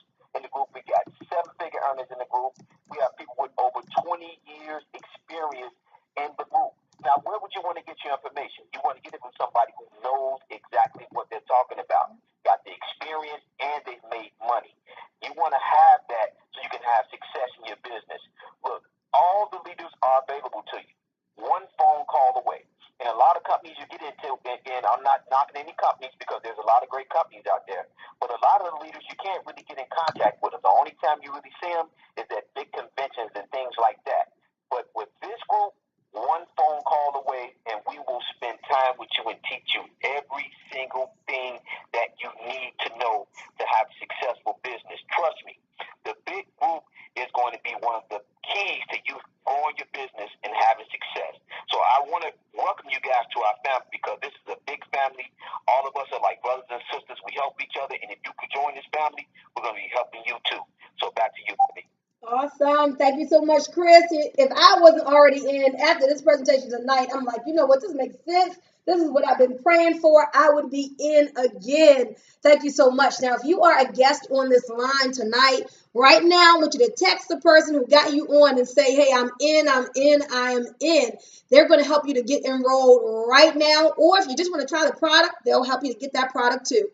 We got seven-figure earners in the group. We have people with over 20 years experience in the group. Now, where would you want to get your information? You want to get it from somebody who knows exactly what they're talking about, got the experience, and they've made money. You want to have that so you can have success in your business. Look, all the leaders are available to you. One phone call away. And a lot of companies you get into, and I'm not knocking any companies because there's a lot of great companies out there, but a lot of the leaders you can't really get in contact with them. The only time you really see them is at big conventions and things like that. But with this group, one phone call away, and we will spend time with you and teach you every single thing that you need to know to have a successful business. Trust me, the big group is going to be one of the keys to you growing your business and having success. So I want to welcome you guys to our family because this is a big family. All of us are like brothers and sisters. We help each other, and if you could join this family, we're going to be helping you too. So back to you, Bunmi. Awesome. Thank you so much, Chris. If I wasn't already in after this presentation tonight, I'm like, you know what, this makes sense. This is what I've been praying for. I would be in again. Thank you so much. Now, if you are a guest on this line tonight, right now, I want you to text the person who got you on and say, hey, I'm in, I am in. They're going to help you to get enrolled right now. Or if you just want to try the product, they'll help you to get that product too.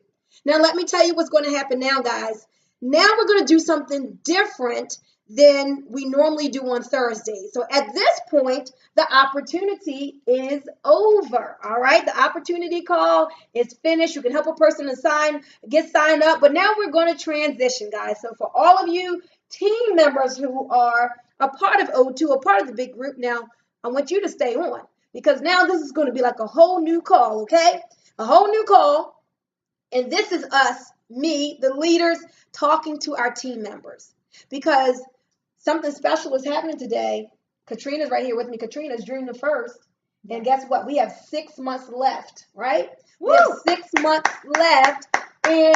Now, let me tell you what's going to happen now, guys. Now we're going to do something different than we normally do on Thursday. So at this point, the opportunity is over. All right, the opportunity call is finished. You can help a person to get signed up. But now we're going to transition, guys. So for all of you team members who are a part of O2, a part of the big group, now I want you to stay on because now this is going to be like a whole new call, okay? A whole new call. And this is us, me, the leaders, talking to our team members because something special is happening today. Katrina's right here with me. Katrina's June the 1st. And guess what? We have 6 months left, right? Woo! We have 6 months left in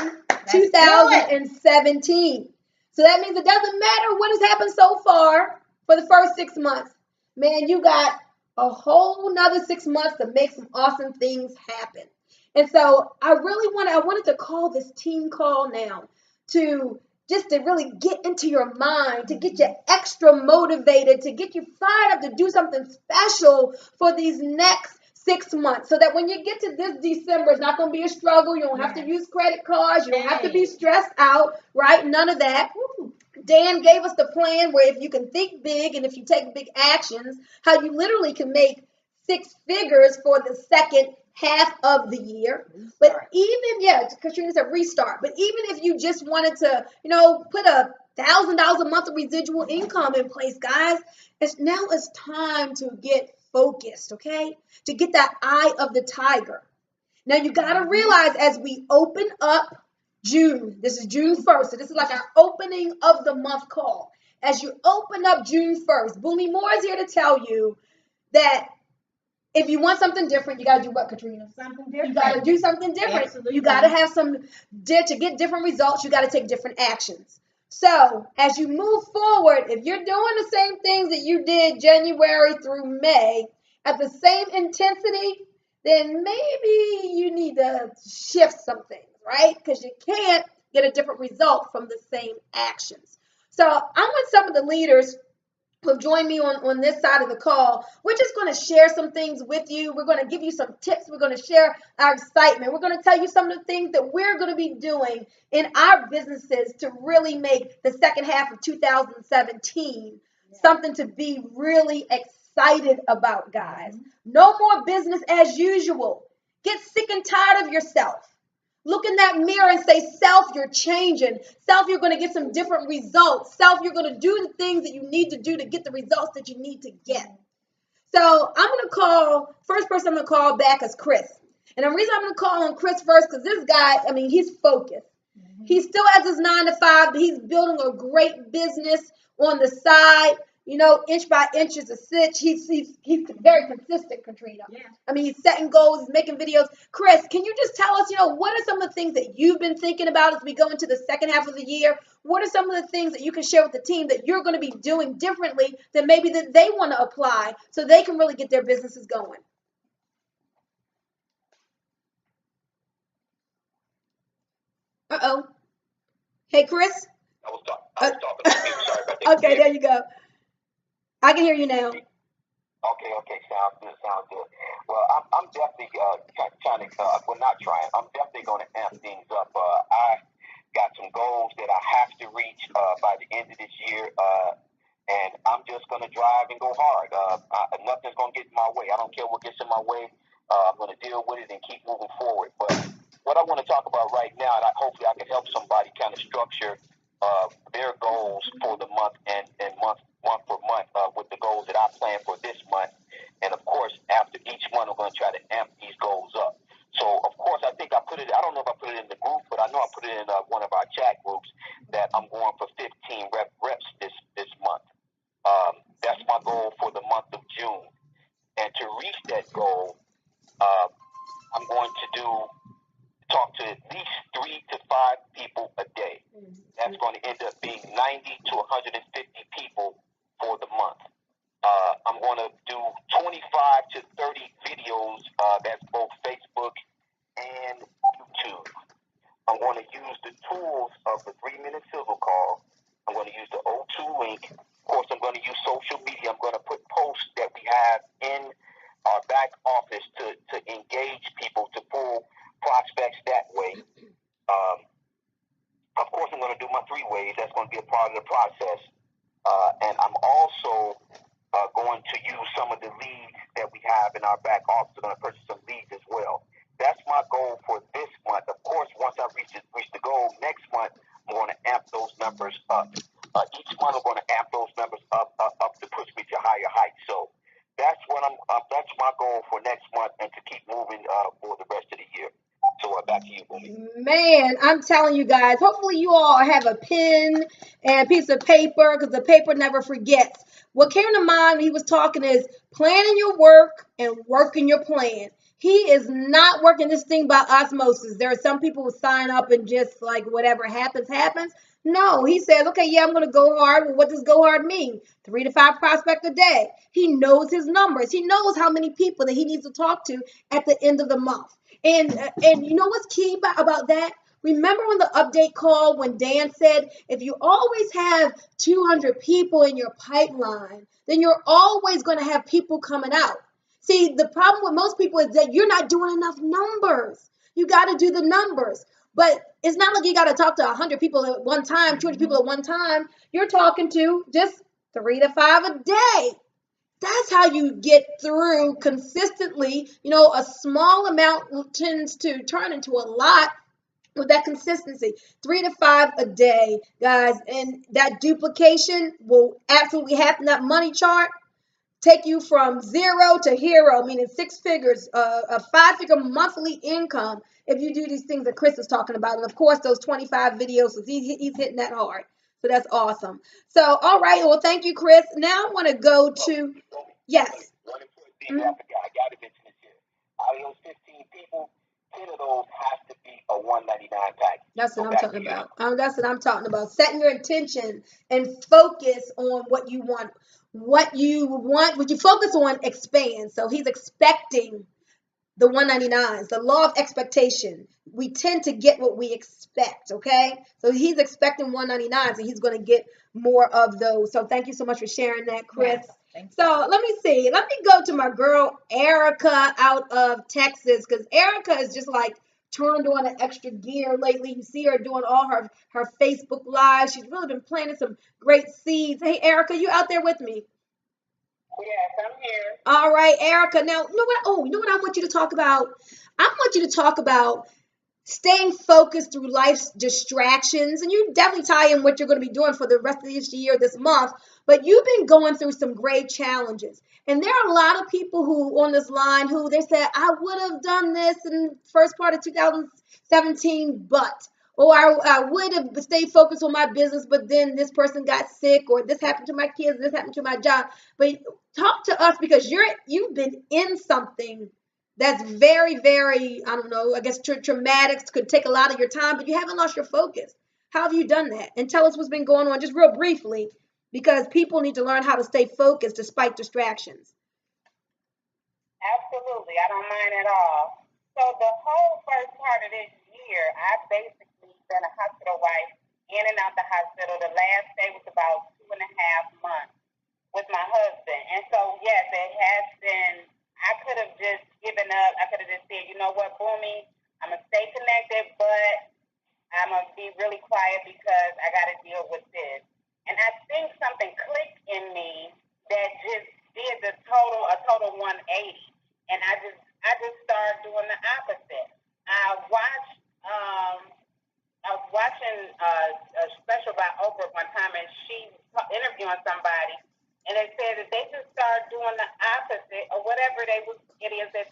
2017. So that means it doesn't matter what has happened so far for the first 6 months. Man, you got a whole nother 6 months to make some awesome things happen. And so I wanted to call this team call now to really get into your mind, to get you extra motivated, to get you fired up to do something special for these next 6 months so that when you get to this December, it's not going to be a struggle. You don't have to use credit cards. You don't have to be stressed out, right? None of that. Dan gave us the plan where if you can think big and if you take big actions, how you literally can make 6 figures for the second half of the year. But even, Katrina said restart. But even if you just wanted to, put $1,000 a month of residual income in place, guys, now it's time to get focused, okay? To get that eye of the tiger. Now you got to realize as we open up June, this is June 1st, so this is like our opening of the month call. As you open up June 1st, Bunmi Moore is here to tell you that if you want something different, you got to do what, Katrina? Something different. You got to do something different. Absolutely. You got to have to get different results, you got to take different actions. So as you move forward, if you're doing the same things that you did January through May, at the same intensity, then maybe you need to shift some things, right? Because you can't get a different result from the same actions. So I want some of the leaders who have joined me on this side of the call. We're just going to share some things with you. We're going to give you some tips. We're going to share our excitement. We're going to tell you some of the things that we're going to be doing in our businesses to really make the second half of 2017 something to be really excited about, guys. No more business as usual. Get sick and tired of yourself. Look in that mirror and say, self, you're changing. Self, you're going to get some different results. Self, you're going to do the things that you need to do to get the results that you need to get. So I'm going to call, first person I'm going to call back is Chris. And the reason I'm going to call on Chris first, because this guy, I mean, he's focused. He still has his 9 to 5, but he's building a great business on the side. You know, inch by inch is a stitch. He's very consistent, Katrina. Yeah. I mean, he's setting goals, he's making videos. Chris, can you just tell us, you know, what are some of the things that you've been thinking about as we go into the second half of the year? What are some of the things that you can share with the team that you're going to be doing differently that maybe that they want to apply so they can really get their businesses going? Uh-oh. Hey, Chris? I was talking to you. Sorry about that. Okay, there you go. I can hear you now. Okay, sounds good. Well, I'm definitely trying to, well, not trying. I'm definitely going to amp things up. I got some goals that I have to reach by the end of this year, and I'm just going to drive and go hard. Nothing's going to get in my way. I don't care what gets in my way. I'm going to deal with it and keep moving forward. But what I want to talk about right now, and hopefully I can help somebody kind of structure their goals for the month and month for month with the goals that I plan for this month. And of course, after each month, I'm going to try to amp these goals up. So, of course, I think I put it, I don't know if I put it in the group, but I know I put it in one of our chat groups that I'm going for 15 reps this month. That's my goal for the month of June. And to reach that goal, I'm going to talk to at least 3 to 5 people a day. That's going to end up being 90 to 150 people for the month. I'm going to do 25 to 30 videos. That's both Facebook and YouTube. I'm going to use the tools of the 3-minute silver call. I'm going to use the O2 link. Of course, I'm going to use social media. I'm going to put posts that we have in our back office to engage people, to pull prospects that way. Of course, I'm going to do my 3 ways. That's going to be a part of the process. And I'm also going to use some of the leads that we have in our back office. I'm going to purchase some leads as well. That's my goal for this month. Of course, once I reach the goal next month, I'm going to amp those numbers up. Each month, I'm going to amp those numbers up to push me to higher heights. So that's my goal for next month, and to keep moving for the rest of the year. So back to you, Bunmi. Man, I'm telling you guys, hopefully you all have a pen and a piece of paper, because the paper never forgets. What came to mind when he was talking is planning your work and working your plan. He is not working this thing by osmosis. There are some people who sign up and just like whatever happens, happens. No, he says, okay, yeah, I'm going to go hard. Well, what does go hard mean? 3 to 5 prospects a day. He knows his numbers. He knows how many people that he needs to talk to at the end of the month. And you know what's key about that? Remember on the update call when Dan said, if you always have 200 people in your pipeline, then you're always going to have people coming out. See, the problem with most people is that you're not doing enough numbers. You got to do the numbers. But it's not like you got to talk to 100 people at one time, 200 people at one time. You're talking to just 3 to 5 a day. That's how you get through consistently. You know, a small amount tends to turn into a lot with that consistency. 3 to 5 a day, guys. And that duplication will absolutely happen. That money chart take you from 0 to hero, meaning 6 figures, a 5-figure monthly income if you do these things that Chris is talking about. And of course, those 25 videos, he's hitting that hard. So that's awesome. So, all right. Well, thank you, Chris. Now I want to go to, yes. One important thing I forgot. I got to mention this here. Out of those 15 people, 10 of those has to be a $199 package. That's what So I'm back to talking you. about. That's what I'm talking about. Setting your intention and focus on what you want. What you focus on expands. So he's expecting the 199s, the law of expectation. We tend to get what we expect, okay? So he's expecting 199s and he's going to get more of those. So thank you so much for sharing that, Chris. So let me see. Let me go to my girl Erica out of Texas, because Erica is just like turned on an extra gear lately. You see her doing all her Facebook lives. She's really been planting some great seeds. Hey Erica, you out there with me? Yes, I'm here. All right, Erica. Now, you know what? Oh, you know what I want you to talk about? I want you to talk about staying focused through life's distractions. And you definitely tie in what you're going to be doing for the rest of this year, this month. But you've been going through some great challenges. And there are a lot of people who on this line who they said, I would have done this in the first part of 2017, but. Or I would have stayed focused on my business, but then this person got sick, or this happened to my kids, this happened to my job. But talk to us, because you've been in something that's very, very, I don't know, I guess traumatic, could take a lot of your time, but you haven't lost your focus. How have you done that? And tell us what's been going on just real briefly, because people need to learn how to stay focused despite distractions. Absolutely, I don't mind at all. So the whole first part of this year, I've basically been a hospital wife, in and out the hospital. The last day was about 2.5 months with my husband. And so, yes, it has been, I could have just given up. I could have just said, you know what, Bunmi, I'm going to stay connected, but I'm going to be really quiet because I got to deal with this. And I think something clicked in me that just did a total 180. And I just started doing the opposite. I was watching a special by Oprah one time, and she interviewing somebody, and they said that they just started doing the opposite of whatever it is they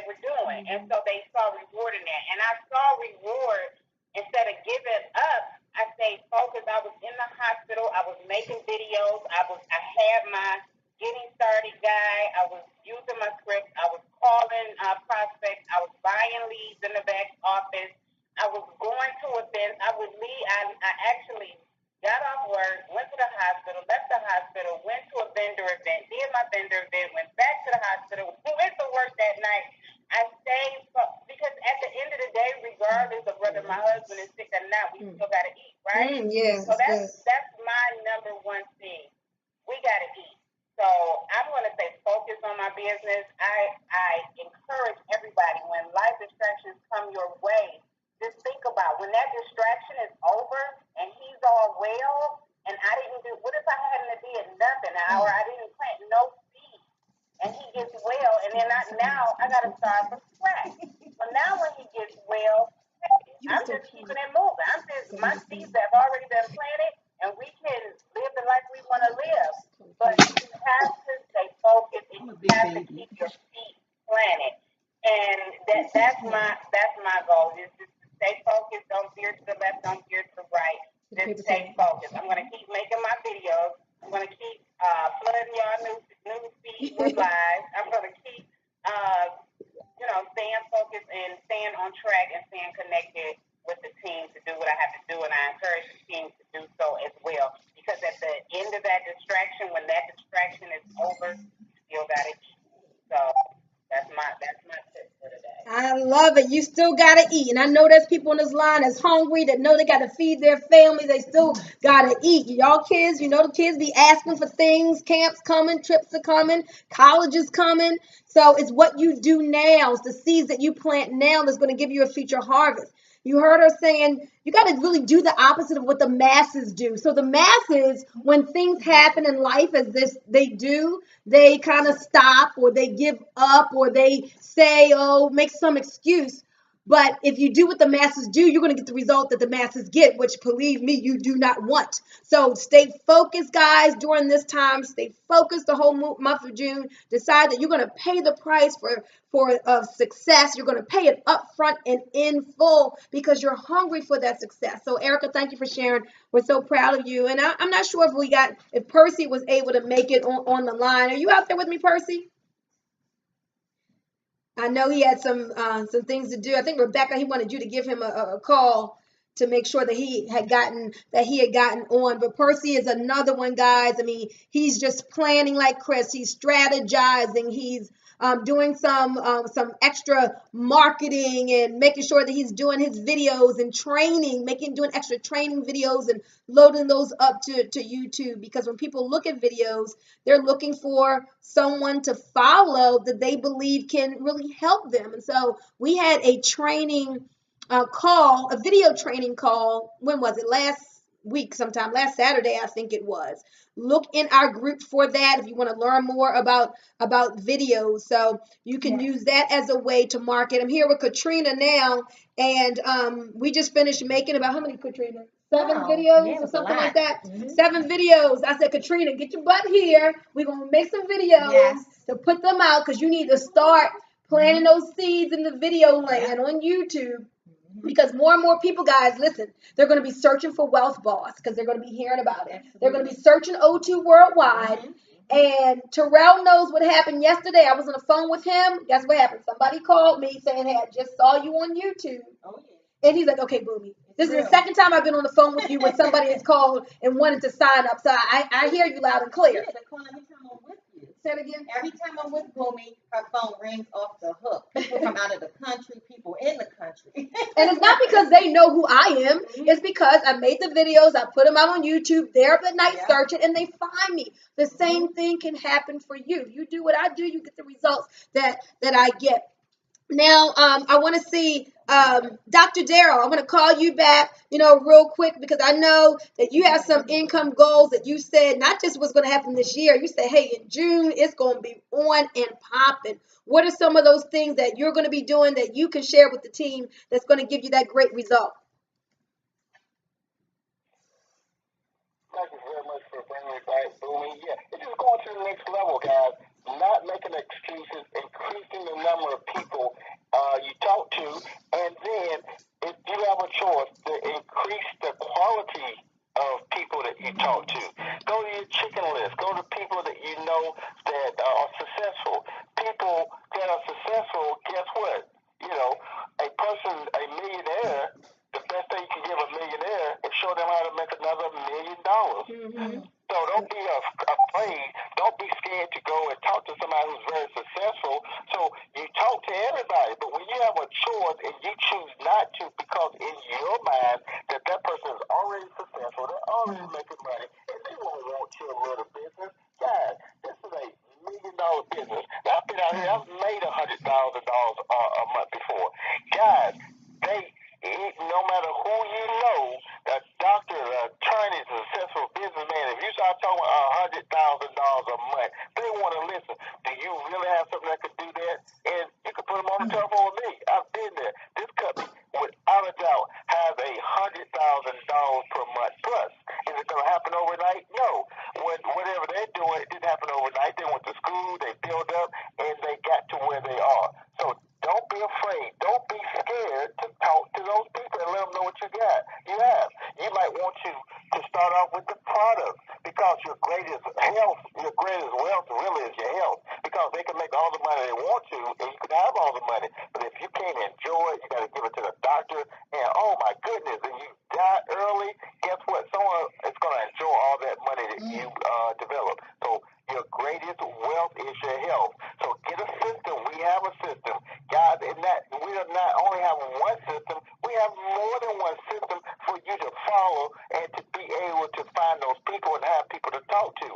were doing, and so they saw reward in that. And I saw reward instead of giving up. I stayed focused. I was in the hospital. I was making videos. I had my getting started guy. I was using my script. I was calling prospects. I was buying leads in the back office. I was going to events. I would leave. I actually got off work, went to the hospital, left the hospital, went to a vendor event, did my vendor event, went back to the hospital, went to work that night. I stayed because at the end of the day, regardless of whether my husband is sick or not, we still got to eat, right? Yeah. So that's my number one thing. We got to eat. So I'm going to say focus on my business. I encourage everybody, when life distractions come your way, just think about when that distraction is over and he's all well, and I didn't do. What if I hadn't did nothing, or I didn't plant no seed, and he gets well, and then now I got to start from scratch. So now when he gets well, hey, I'm just keeping it moving. My seeds have already been planted, and we can live the life we want to live. But you have to stay focused, and you have to keep your feet planted. And that's my goal, is just to stay focused. Don't veer to the left, don't veer to the right. Just stay focused. I'm gonna keep making my videos. I'm gonna keep flooding y'all news feed with live. I'm gonna keep staying focused and staying on track and staying connected with the team to do what I have to do, and I encourage the team to do so as well. Because at the end of that distraction, when that distraction is over, you still got it. So that's my tip for today. I love it. You still gotta eat. And I know there's people on this line that's hungry, that know they gotta feed their family. They still gotta eat. Y'all kids, the kids be asking for things. Camps coming, trips are coming, college is coming. So it's what you do now. It's the seeds that you plant now that's gonna give you a future harvest. You heard her saying you got to really do the opposite of what the masses do. So the masses, when things happen in life as they do, they kind of stop, or they give up, or they say, oh, make some excuse. But if you do what the masses do, you're going to get the result that the masses get, which, believe me, you do not want. So stay focused, guys, during this time. Stay focused the whole month of June. Decide that you're going to pay the price for success. You're going to pay it up front and in full because you're hungry for that success. So, Erica, thank you for sharing. We're so proud of you. And I'm not sure if Percy was able to make it on the line. Are you out there with me, Percy? I know he had some things to do. I think Rebecca, he wanted you to give him a call to make sure that he had gotten on. But Percy is another one, guys. I mean, he's just planning like Chris. He's strategizing. He's doing some extra marketing and making sure that he's doing his videos and training, doing extra training videos and loading those up to YouTube, because when people look at videos, they're looking for someone to follow that they believe can really help them. And so we had a training call, a video training call. When was it? Last week, sometime last Saturday, I think it was. Look in our group for that if you want to learn more about videos. So you can use that as a way to market. I'm here with Katrina now, and we just finished making about how many, Katrina? 7 videos or something like that. 7 videos. I said, Katrina, get your butt here. We're gonna make some videos to put them out, because you need to start planting those seeds in the video land on YouTube. Because more and more people, guys, listen, they're going to be searching for Wealth Boss because they're going to be hearing about it. They're going to be searching O2 Worldwide. And Terrell knows what happened yesterday. I was on the phone with him. Guess what happened? Somebody called me saying, hey, I just saw you on YouTube. And he's like, okay, Bunmi, this is the second time I've been on the phone with you when somebody has called and wanted to sign up. So I hear you loud and clear. Say it again. Every time I'm with Bunmi, her phone rings off the hook. People from out of the country, people in the country. And it's not because they know who I am. It's because I made the videos, I put them out on YouTube. They're up at night searching, and they find me. The same thing can happen for you. You do what I do, you get the results that I get. Now, I want to see Dr. Darrell. I want to call you back, real quick, because I know that you have some income goals that you said not just what's going to happen this year. You said, hey, in June, it's going to be on and popping. What are some of those things that you're going to be doing that you can share with the team that's going to give you that great result? Thank you very much for bringing me back, Bunmi. Yeah, it's just going to the next level, guys. Not making excuses, increasing the number of people you talk to, and then if you have a choice to increase the quality of people that you talk to. Go to your chicken list. Go to people that you know that are successful. People that are successful, guess what? A person, a millionaire, the best thing you can give a millionaire is show them how to make another $1 million. So don't be afraid. Don't be scared to go and talk to somebody who's very successful. So you talk to everybody, but when you have a choice and you choose not to, because in your mind that person is already successful, they're already making money, and they won't want your little business. Guys, this is a $1 million business. Now, I've been out here. I've made $100,000 a month before. Guys, no matter who you know, a doctor, an attorney, a successful businessman, if you start talking about $100,000 a month, they want to listen. Do you really have something that can do that? And you can put them on the telephone with me. I've been there. This company, without a doubt, has $100,000 per month plus. Is it going to happen overnight? No. Whatever they're doing, it didn't happen overnight. They went to school, they built up, and they got to where they are. So don't be afraid. Don't be scared to talk to those people and let them know what you got. You might want to start off with the product, because your greatest wealth really is your health, because they can make all the money they want to, and you can have all the money. But if you can't enjoy it, you got to give it to the doctor, and oh my goodness, and you die early, guess what? Someone is going to enjoy all that money that you develop. So your greatest wealth is your health. So get a system. We have a system. Guys, in that we are not only have one system, we have more than one system for you to follow and to be able to find those people and have people to talk to.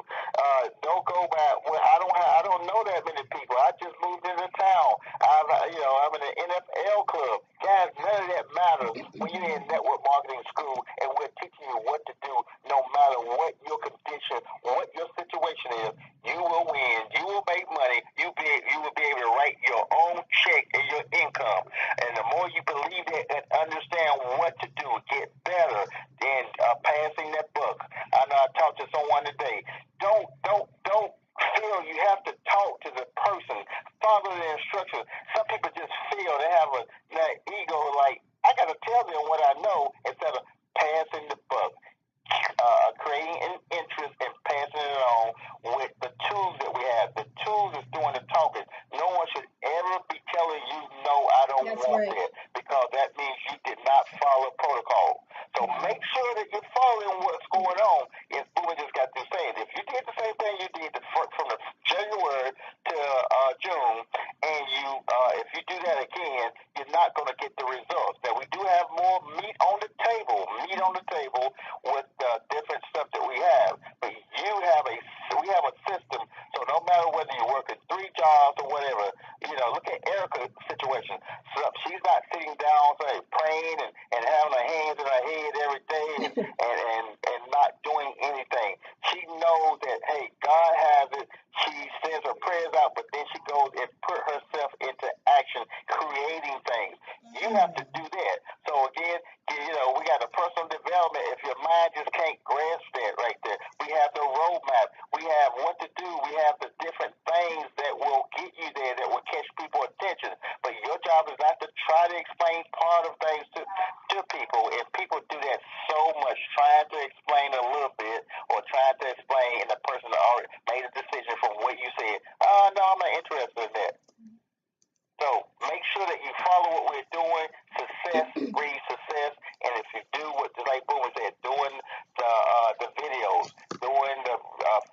Don't go back. Well, I don't know that many people. I just moved into town. I'm in an NFL club. Guys, none of that matters when you're in network marketing school and we're teaching you what to do. No matter what your condition, what your situation is, you will win. You will make money. You will be able to write your own check and your income. And the more you believe it and understand what to do, get better than passing that book. I know I talked to someone today. Don't feel you have to talk to the person. Follow the instructions. Some people just feel they have an ego like, I got to tell them what I know instead of passing the buck. Creating an interest and passing it on with the tools that we have. The tools is doing the talking. No one should ever be telling you, no, I don't want that, because that means you did not follow protocol. that you're following what's going on. As Boomer just got through saying, if you did the same thing you did from the January to June, and if you do that again, you're not going to get the results. Now, we do have more meat on the table with different stuff that we have. But we have a system, so no matter whether you're working 3 jobs or whatever, look at Erica's situation. So she's not sitting down, praying and having her hands in her head every day and not doing anything. She knows that, hey, God has it. She sends her prayers out, but then she goes and put herself into action, creating things. You have to do that. So again, we got the personal development. If your mind just can't grasp that right there, we have the roadmap. We have what to do. We have the different things that will get you there, that will catch people's attention. But your job is not to try to explain part of things to people. And people do that so much, trying to explain a little bit or trying to explain, and the person already made a decision from what you said. Oh, no, I'm not interested in that. So make sure that you follow what we're doing. Success breeds success. And if you do what, like Boomer said, doing the videos, doing the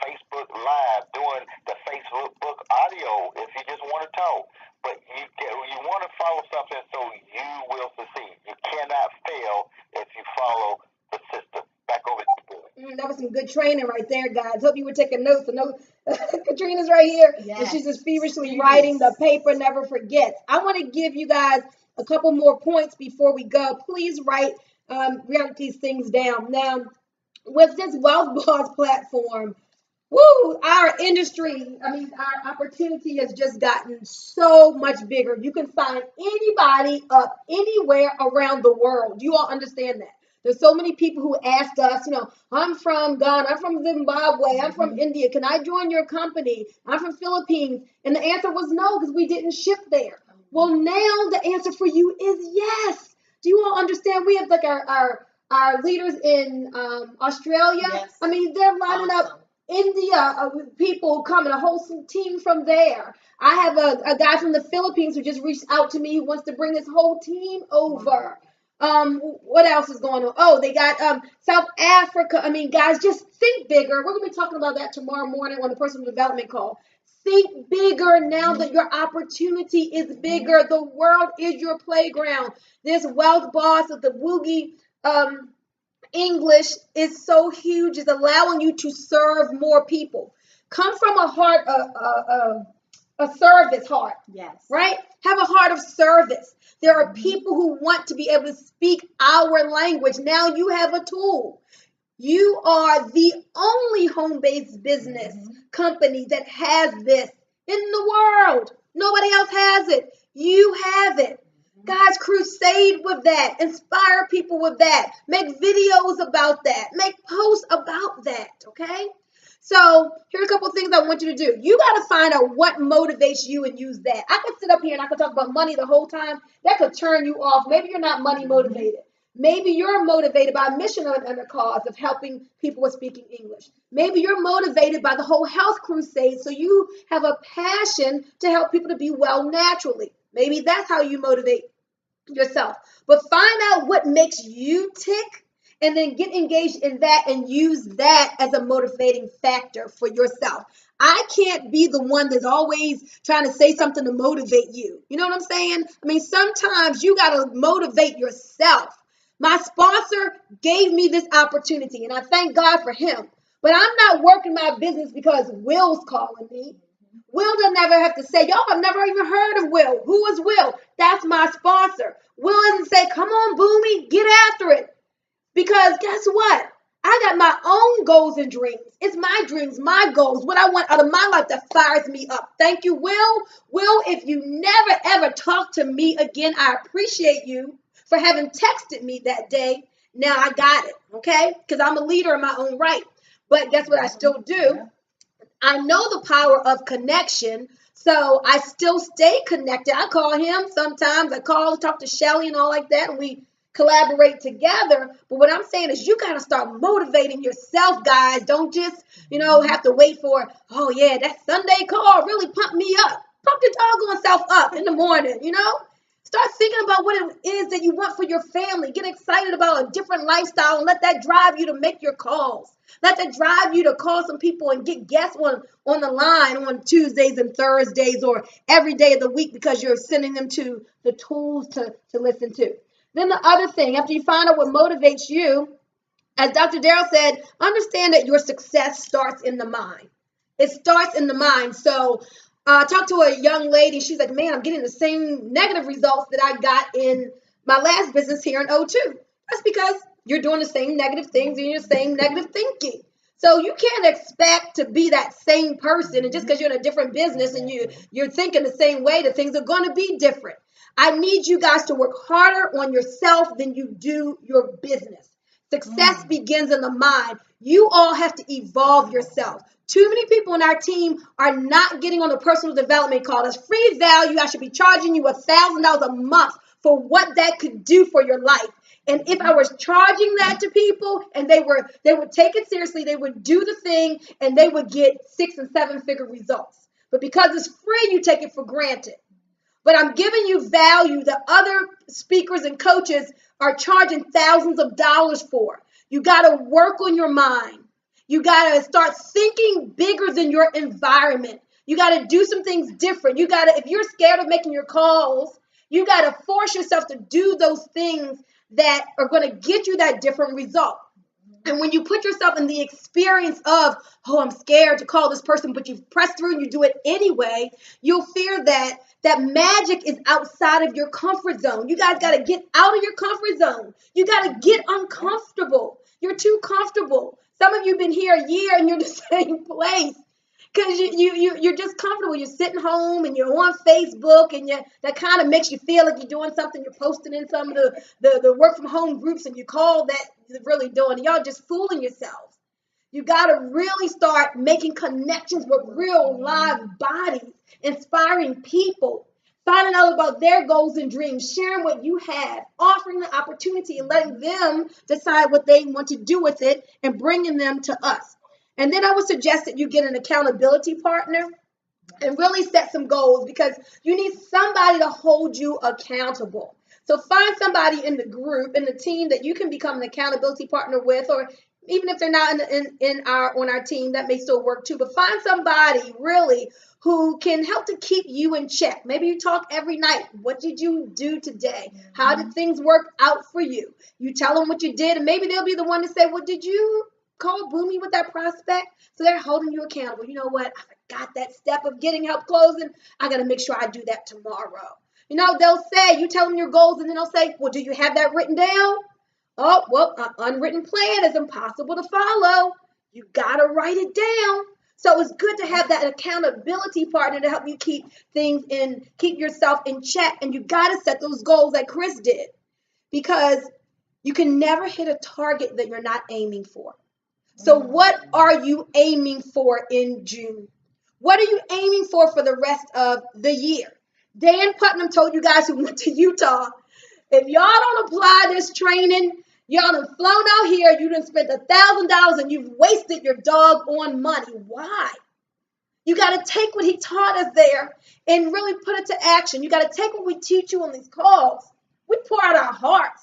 Facebook Live, doing the Facebook audio, if you just want to talk. But you want to follow something so you will succeed. You cannot fail if you follow the system. Back over to you, Boomer. That was some good training right there, guys. Hope you were taking notes. I know Katrina's right here, and she's just feverishly writing. The paper never forgets. I want to give you guys a couple more points before we go. Please write these things down. Now, with this Wealth Boss platform, our industry, our opportunity has just gotten so much bigger. You can sign anybody up anywhere around the world. You all understand that. There's so many people who asked us, I'm from Ghana, I'm from Zimbabwe, I'm from India. Can I join your company? I'm from Philippines. And the answer was no, because we didn't ship there. Well, now the answer for you is yes. Do you all understand? We have like our leaders in Australia. Yes. They're lining up. India, people coming, a whole team from there. I have a guy from the Philippines who just reached out to me who wants to bring his whole team over. What else is going on? Oh, they got South Africa. Guys, just think bigger. We're going to be talking about that tomorrow morning on the personal development call. Think bigger now that your opportunity is bigger. The world is your playground. This Wealth Boss of the Woogie English is so huge. It's allowing you to serve more people. Come from a heart, a service heart. Yes. Right? Have a heart of service. There are people who want to be able to speak our language. Now you have a tool. You are the only home-based business company that has this in the world. Nobody else has it. You have it. Guys, crusade with that. Inspire people with that. Make videos about that. Make posts about that, okay? So here are a couple of things I want you to do. You got to find out what motivates you and use that. I could sit up here and I could talk about money the whole time. That could turn you off. Maybe you're not money motivated. Maybe you're motivated by a mission and a cause of helping people with speaking English. Maybe you're motivated by the whole health crusade, so you have a passion to help people to be well naturally. Maybe that's how you motivate yourself. But find out what makes you tick and then get engaged in that and use that as a motivating factor for yourself. I can't be the one that's always trying to say something to motivate you. You know what I'm saying? Sometimes you got to motivate yourself. My sponsor gave me this opportunity, and I thank God for him. But I'm not working my business because Will's calling me. Will doesn't ever have to say, y'all have never even heard of Will. Who is Will? That's my sponsor. Will doesn't say, come on, Bunmi, get after it. Because guess what? I got my own goals and dreams. It's my dreams, my goals, what I want out of my life that fires me up. Thank you, Will. Will, if you never, ever talk to me again, I appreciate you for having texted me that day. Now I got it, okay? Because I'm a leader in my own right. But guess what I still do? I know the power of connection, so I still stay connected. I call him sometimes. I talk to Shelly and all like that, and we collaborate together. But what I'm saying is you got to start motivating yourself, guys. Don't just, have to wait for, oh, yeah, that Sunday call really pumped me up. Pump your doggone self up in the morning, Start thinking about what it is that you want for your family. Get excited about a different lifestyle and let that drive you to make your calls. Let that drive you to call some people and get guests on the line on Tuesdays and Thursdays or every day of the week because you're sending them to the tools to listen to. Then the other thing, after you find out what motivates you, as Dr. Darrell said, understand that your success starts in the mind. It starts in the mind. So I talked to a young lady. She's like, man, I'm getting the same negative results that I got in my last business here in '02. That's because you're doing the same negative things and you're same negative thinking. So you can't expect to be that same person. And just because you're in a different business and you're thinking the same way, that things are going to be different. I need you guys to work harder on yourself than you do your business. Success begins in the mind. You all have to evolve yourself. Too many people in our team are not getting on the personal development call. That's free value. I should be charging you $1,000 a month for what that could do for your life. And if I was charging that to people and they would take it seriously, they would do the thing and they would get 6 and 7 figure results. But because it's free, you take it for granted. But I'm giving you value that other speakers and coaches are charging thousands of dollars for. You got to work on your mind. You got to start thinking bigger than your environment. You got to do some things different. You got to, if you're scared of making your calls, you got to force yourself to do those things that are going to get you that different result. And when you put yourself in the experience of, oh, I'm scared to call this person, but you press through and you do it anyway, you'll fear that magic is outside of your comfort zone. You guys got to get out of your comfort zone. You got to get uncomfortable. You're too comfortable. Some of you have been here a year and you're in the same place because you're just comfortable. You're sitting home and you're on Facebook and that kind of makes you feel like you're doing something. You're posting in some of the work from home groups and you call that you're really doing. Y'all just fooling yourselves. You got to really start making connections with real live bodies, inspiring people, finding out about their goals and dreams, sharing what you have, offering the opportunity and letting them decide what they want to do with it and bringing them to us. And then I would suggest that you get an accountability partner and really set some goals because you need somebody to hold you accountable. So find somebody in the group, in the team that you can become an accountability partner with, or even if they're not on our team, that may still work too. But find somebody really who can help to keep you in check. Maybe you talk every night. What did you do today? How did things work out for you? You tell them what you did, and maybe they'll be the one to say, well, did you call Bunmi with that prospect? So they're holding you accountable. You know what? I forgot that step of getting help closing. I got to make sure I do that tomorrow. You know, they'll say, you tell them your goals, and then they'll say, well, do you have that written down? Oh, well, an unwritten plan is impossible to follow. You got to write it down. So it's good to have that accountability partner to help you keep yourself in check. And you got to set those goals like Chris did, because you can never hit a target that you're not aiming for. So what are you aiming for in June? What are you aiming for the rest of the year? Dan Putnam told you guys who went to Utah, if y'all don't apply this training, y'all done flown out here, you done spent $1,000 and you've wasted your doggone money. Why? You got to take what he taught us there and really put it to action. You got to take what we teach you on these calls. We pour out our hearts.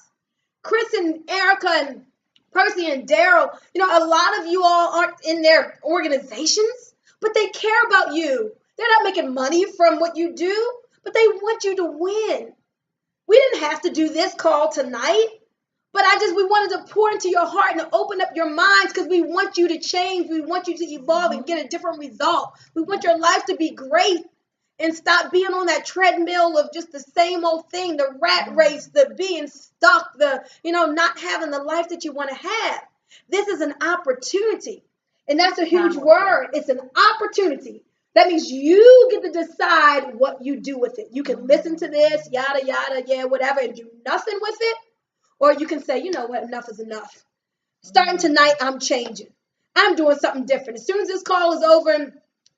Chris and Erica and Percy and Daryl, you know, a lot of you all aren't in their organizations, but they care about you. They're not making money from what you do, but they want you to win. We didn't have to do this call tonight, but we wanted to pour into your heart and to open up your minds because we want you to change. We want you to evolve and get a different result. We want your life to be great and stop being on that treadmill of just the same old thing, the rat race, the being stuck, not having the life that you want to have. This is an opportunity, and that's a huge word. It's an opportunity. That means you get to decide what you do with it. You can listen to this, yada, yada, yeah, whatever, and do nothing with it. Or you can say, you know what, enough is enough. Starting tonight, I'm changing. I'm doing something different. As soon as this call is over, in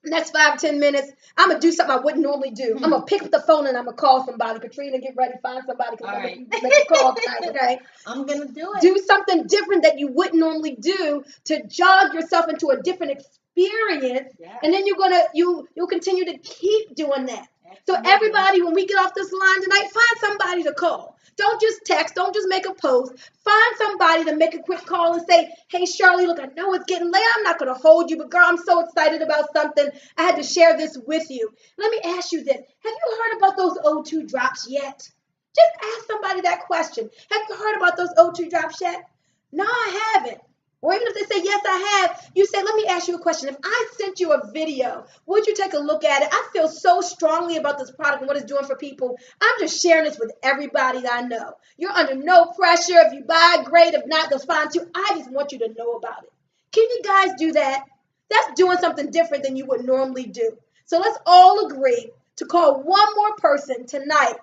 the next 5 or 10 minutes, I'm going to do something I wouldn't normally do. I'm going to pick up the phone and I'm going to call somebody. Katrina, get ready, find somebody because I'm going to make a call tonight, okay? I'm going to do it. Do something different that you wouldn't normally do to jog yourself into a different experience. Yes. And then you'll continue to keep doing that. So everybody, when we get off this line tonight, find somebody to call. Don't just text. Don't just make a post. Find somebody to make a quick call and say, hey, Shirley, look, I know it's getting late. I'm not going to hold you, but girl, I'm so excited about something. I had to share this with you. Let me ask you this. Have you heard about those O2 drops yet? Just ask somebody that question. Have you heard about those O2 drops yet? No, I haven't. Or even if they say, yes, I have, you say, let me ask you a question. If I sent you a video, would you take a look at it? I feel so strongly about this product and what it's doing for people. I'm just sharing this with everybody that I know. You're under no pressure. If you buy, great. If not, that's fine too. I just want you to know about it. Can you guys do that? That's doing something different than you would normally do. So let's all agree to call one more person tonight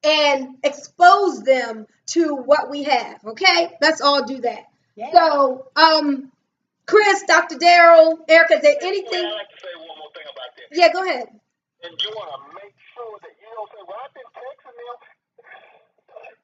and expose them to what we have, okay? Let's all do that. Yeah. So, Chris, Dr. Darrell, Erica, is there anything? I'd like to say one more thing about this. Yeah, go ahead. And you want to make sure that you don't say, well, I've been texting them,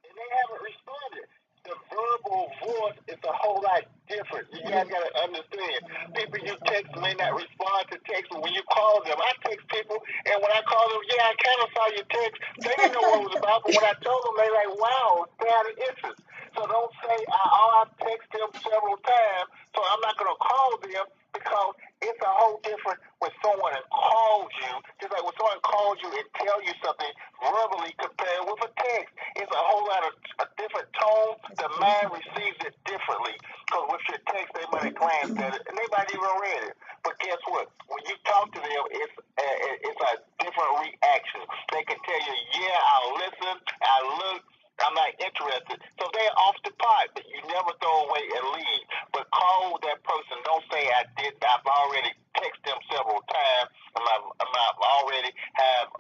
and they haven't responded. The verbal voice is a whole lot different. You guys got to understand. People you text may not respond to text, but when you call them, I text people, and when I call them, yeah, I kind of saw your text. They didn't know what it was about, but when I told them, they're like, wow, they had an interest. So don't say, I've texted them several times, so I'm not going to call them, because it's a whole different when someone calls you, just like when someone calls you and tell you something verbally compared with a text. It's a whole lot of a different tone. The mind receives it differently. Because with your text, they might have glanced at it and they might even read it. But guess what? When you talk to them, it's a different reaction. They can tell you, yeah, I'll listen, I'll look, I'm not interested. So they're off the pot, but you never throw away and leave. But call that person. Don't say I've already texted them several times, and I've already have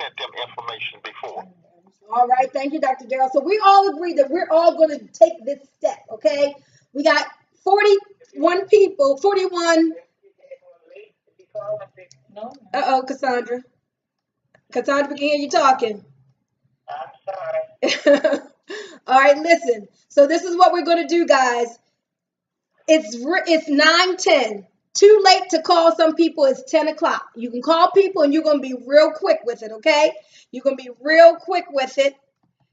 sent them information before. All right, thank you, Dr. Darrell. So we all agree that we're all going to take this step, okay? We got 41 people, 41. Uh-oh, Cassandra. Cassandra, we can hear you talking. I'm sorry. All right, listen. So this is what we're going to do, guys. It's 9:10. Too late to call some people. It's 10 o'clock. You can call people and you're going to be real quick with it, okay? You're going to be real quick with it.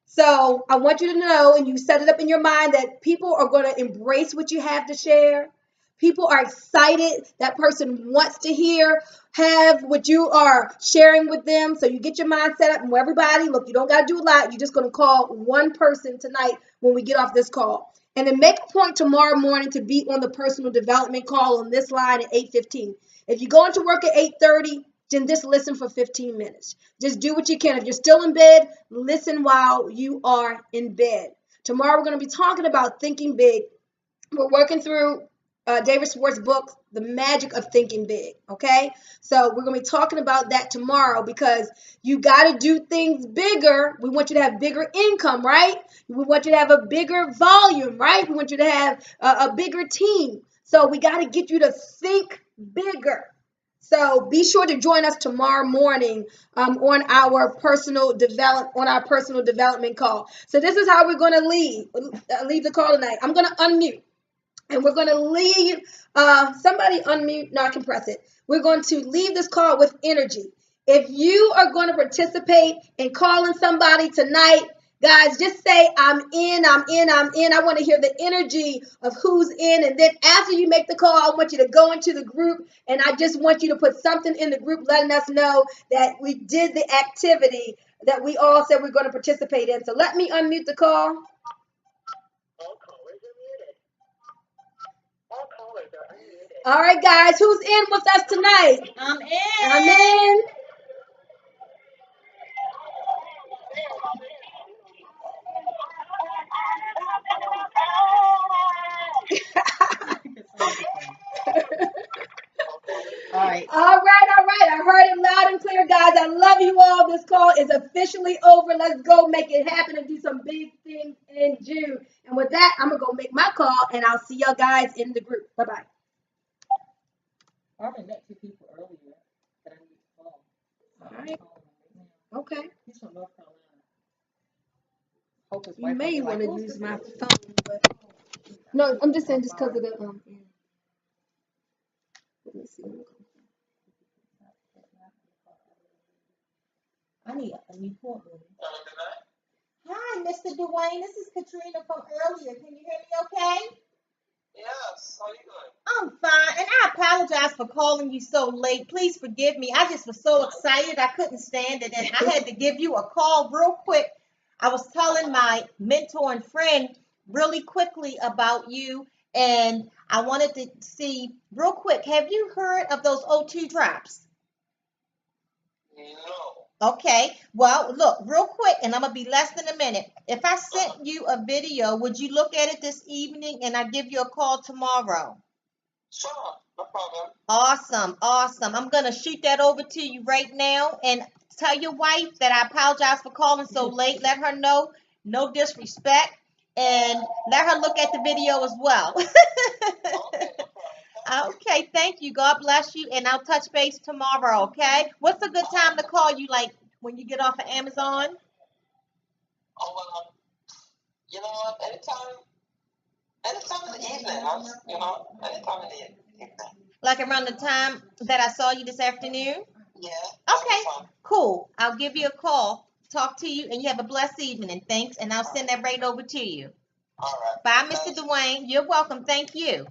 So I want you to know, and you set it up in your mind, that people are going to embrace what you have to share. People are excited. That person wants to have what you are sharing with them. So you get your mind set up, and everybody, look, you don't got to do a lot. You're just going to call one person tonight when we get off this call. And then make a point tomorrow morning to be on the personal development call on this line at 8:15. If you go into work at 8:30, then just listen for 15 minutes. Just do what you can. If you're still in bed, listen while you are in bed. Tomorrow we're going to be talking about thinking big. We're working through David Schwartz's book, The Magic of Thinking Big, okay? So we're going to be talking about that tomorrow, because you got to do things bigger. We want you to have bigger income, right? We want you to have a bigger volume, right? We want you to have a bigger team. So we got to get you to think bigger. So be sure to join us tomorrow morning on our personal development call. So this is how we're going to leave the call tonight. I'm going to unmute. And we're going to leave, somebody unmute, no, I can press it. We're going to leave this call with energy. If you are going to participate in calling somebody tonight, guys, just say, I'm in. I want to hear the energy of who's in. And then after you make the call, I want you to go into the group. And I just want you to put something in the group letting us know that we did the activity that we all said we're going to participate in. So let me unmute the call. All right, guys, who's in with us tonight? I'm in. I'm in. All right. All right. I heard it loud and clear, guys. I love you all. This call is officially over. Let's go make it happen and do some big things in June. And with that, I'm going to go make my call, and I'll see y'all guys in the group. Bye-bye. I already met 2 people earlier that I need to call. All right. Okay. He's from North Carolina. You may want to use my phone, but no, I'm just saying just because of the Let me see. I need a new port. Hi, Mr. Dwayne. This is Katrina from earlier. Can you hear me okay? Yes. How you doing? I'm fine. And I apologize for calling you so late. Please forgive me. I just was so excited. I couldn't stand it. And I had to give you a call real quick. I was telling my mentor and friend really quickly about you. And I wanted to see real quick. Have you heard of those O2 drops? No. Okay, well, look, real quick, and I'm gonna be less than a minute. If I sent you a video, would you look at it this evening and I give you a call tomorrow? Sure. No problem. Awesome, awesome. I'm gonna shoot that over to you right now and tell your wife that I apologize for calling so late. Let her know, no disrespect, and let her look at the video as well. Okay, thank you. God bless you, and I'll touch base tomorrow, okay? What's a good time to call you, like when you get off of Amazon? Oh, well, you know what? Anytime in the evening. Anytime in the evening. Like around the time that I saw you this afternoon? Yeah. Okay, cool. I'll give you a call, talk to you, and you have a blessed evening, and thanks, and I'll send that right over to you. All right. Bye, Mr. Dwayne. You're welcome. Thank you.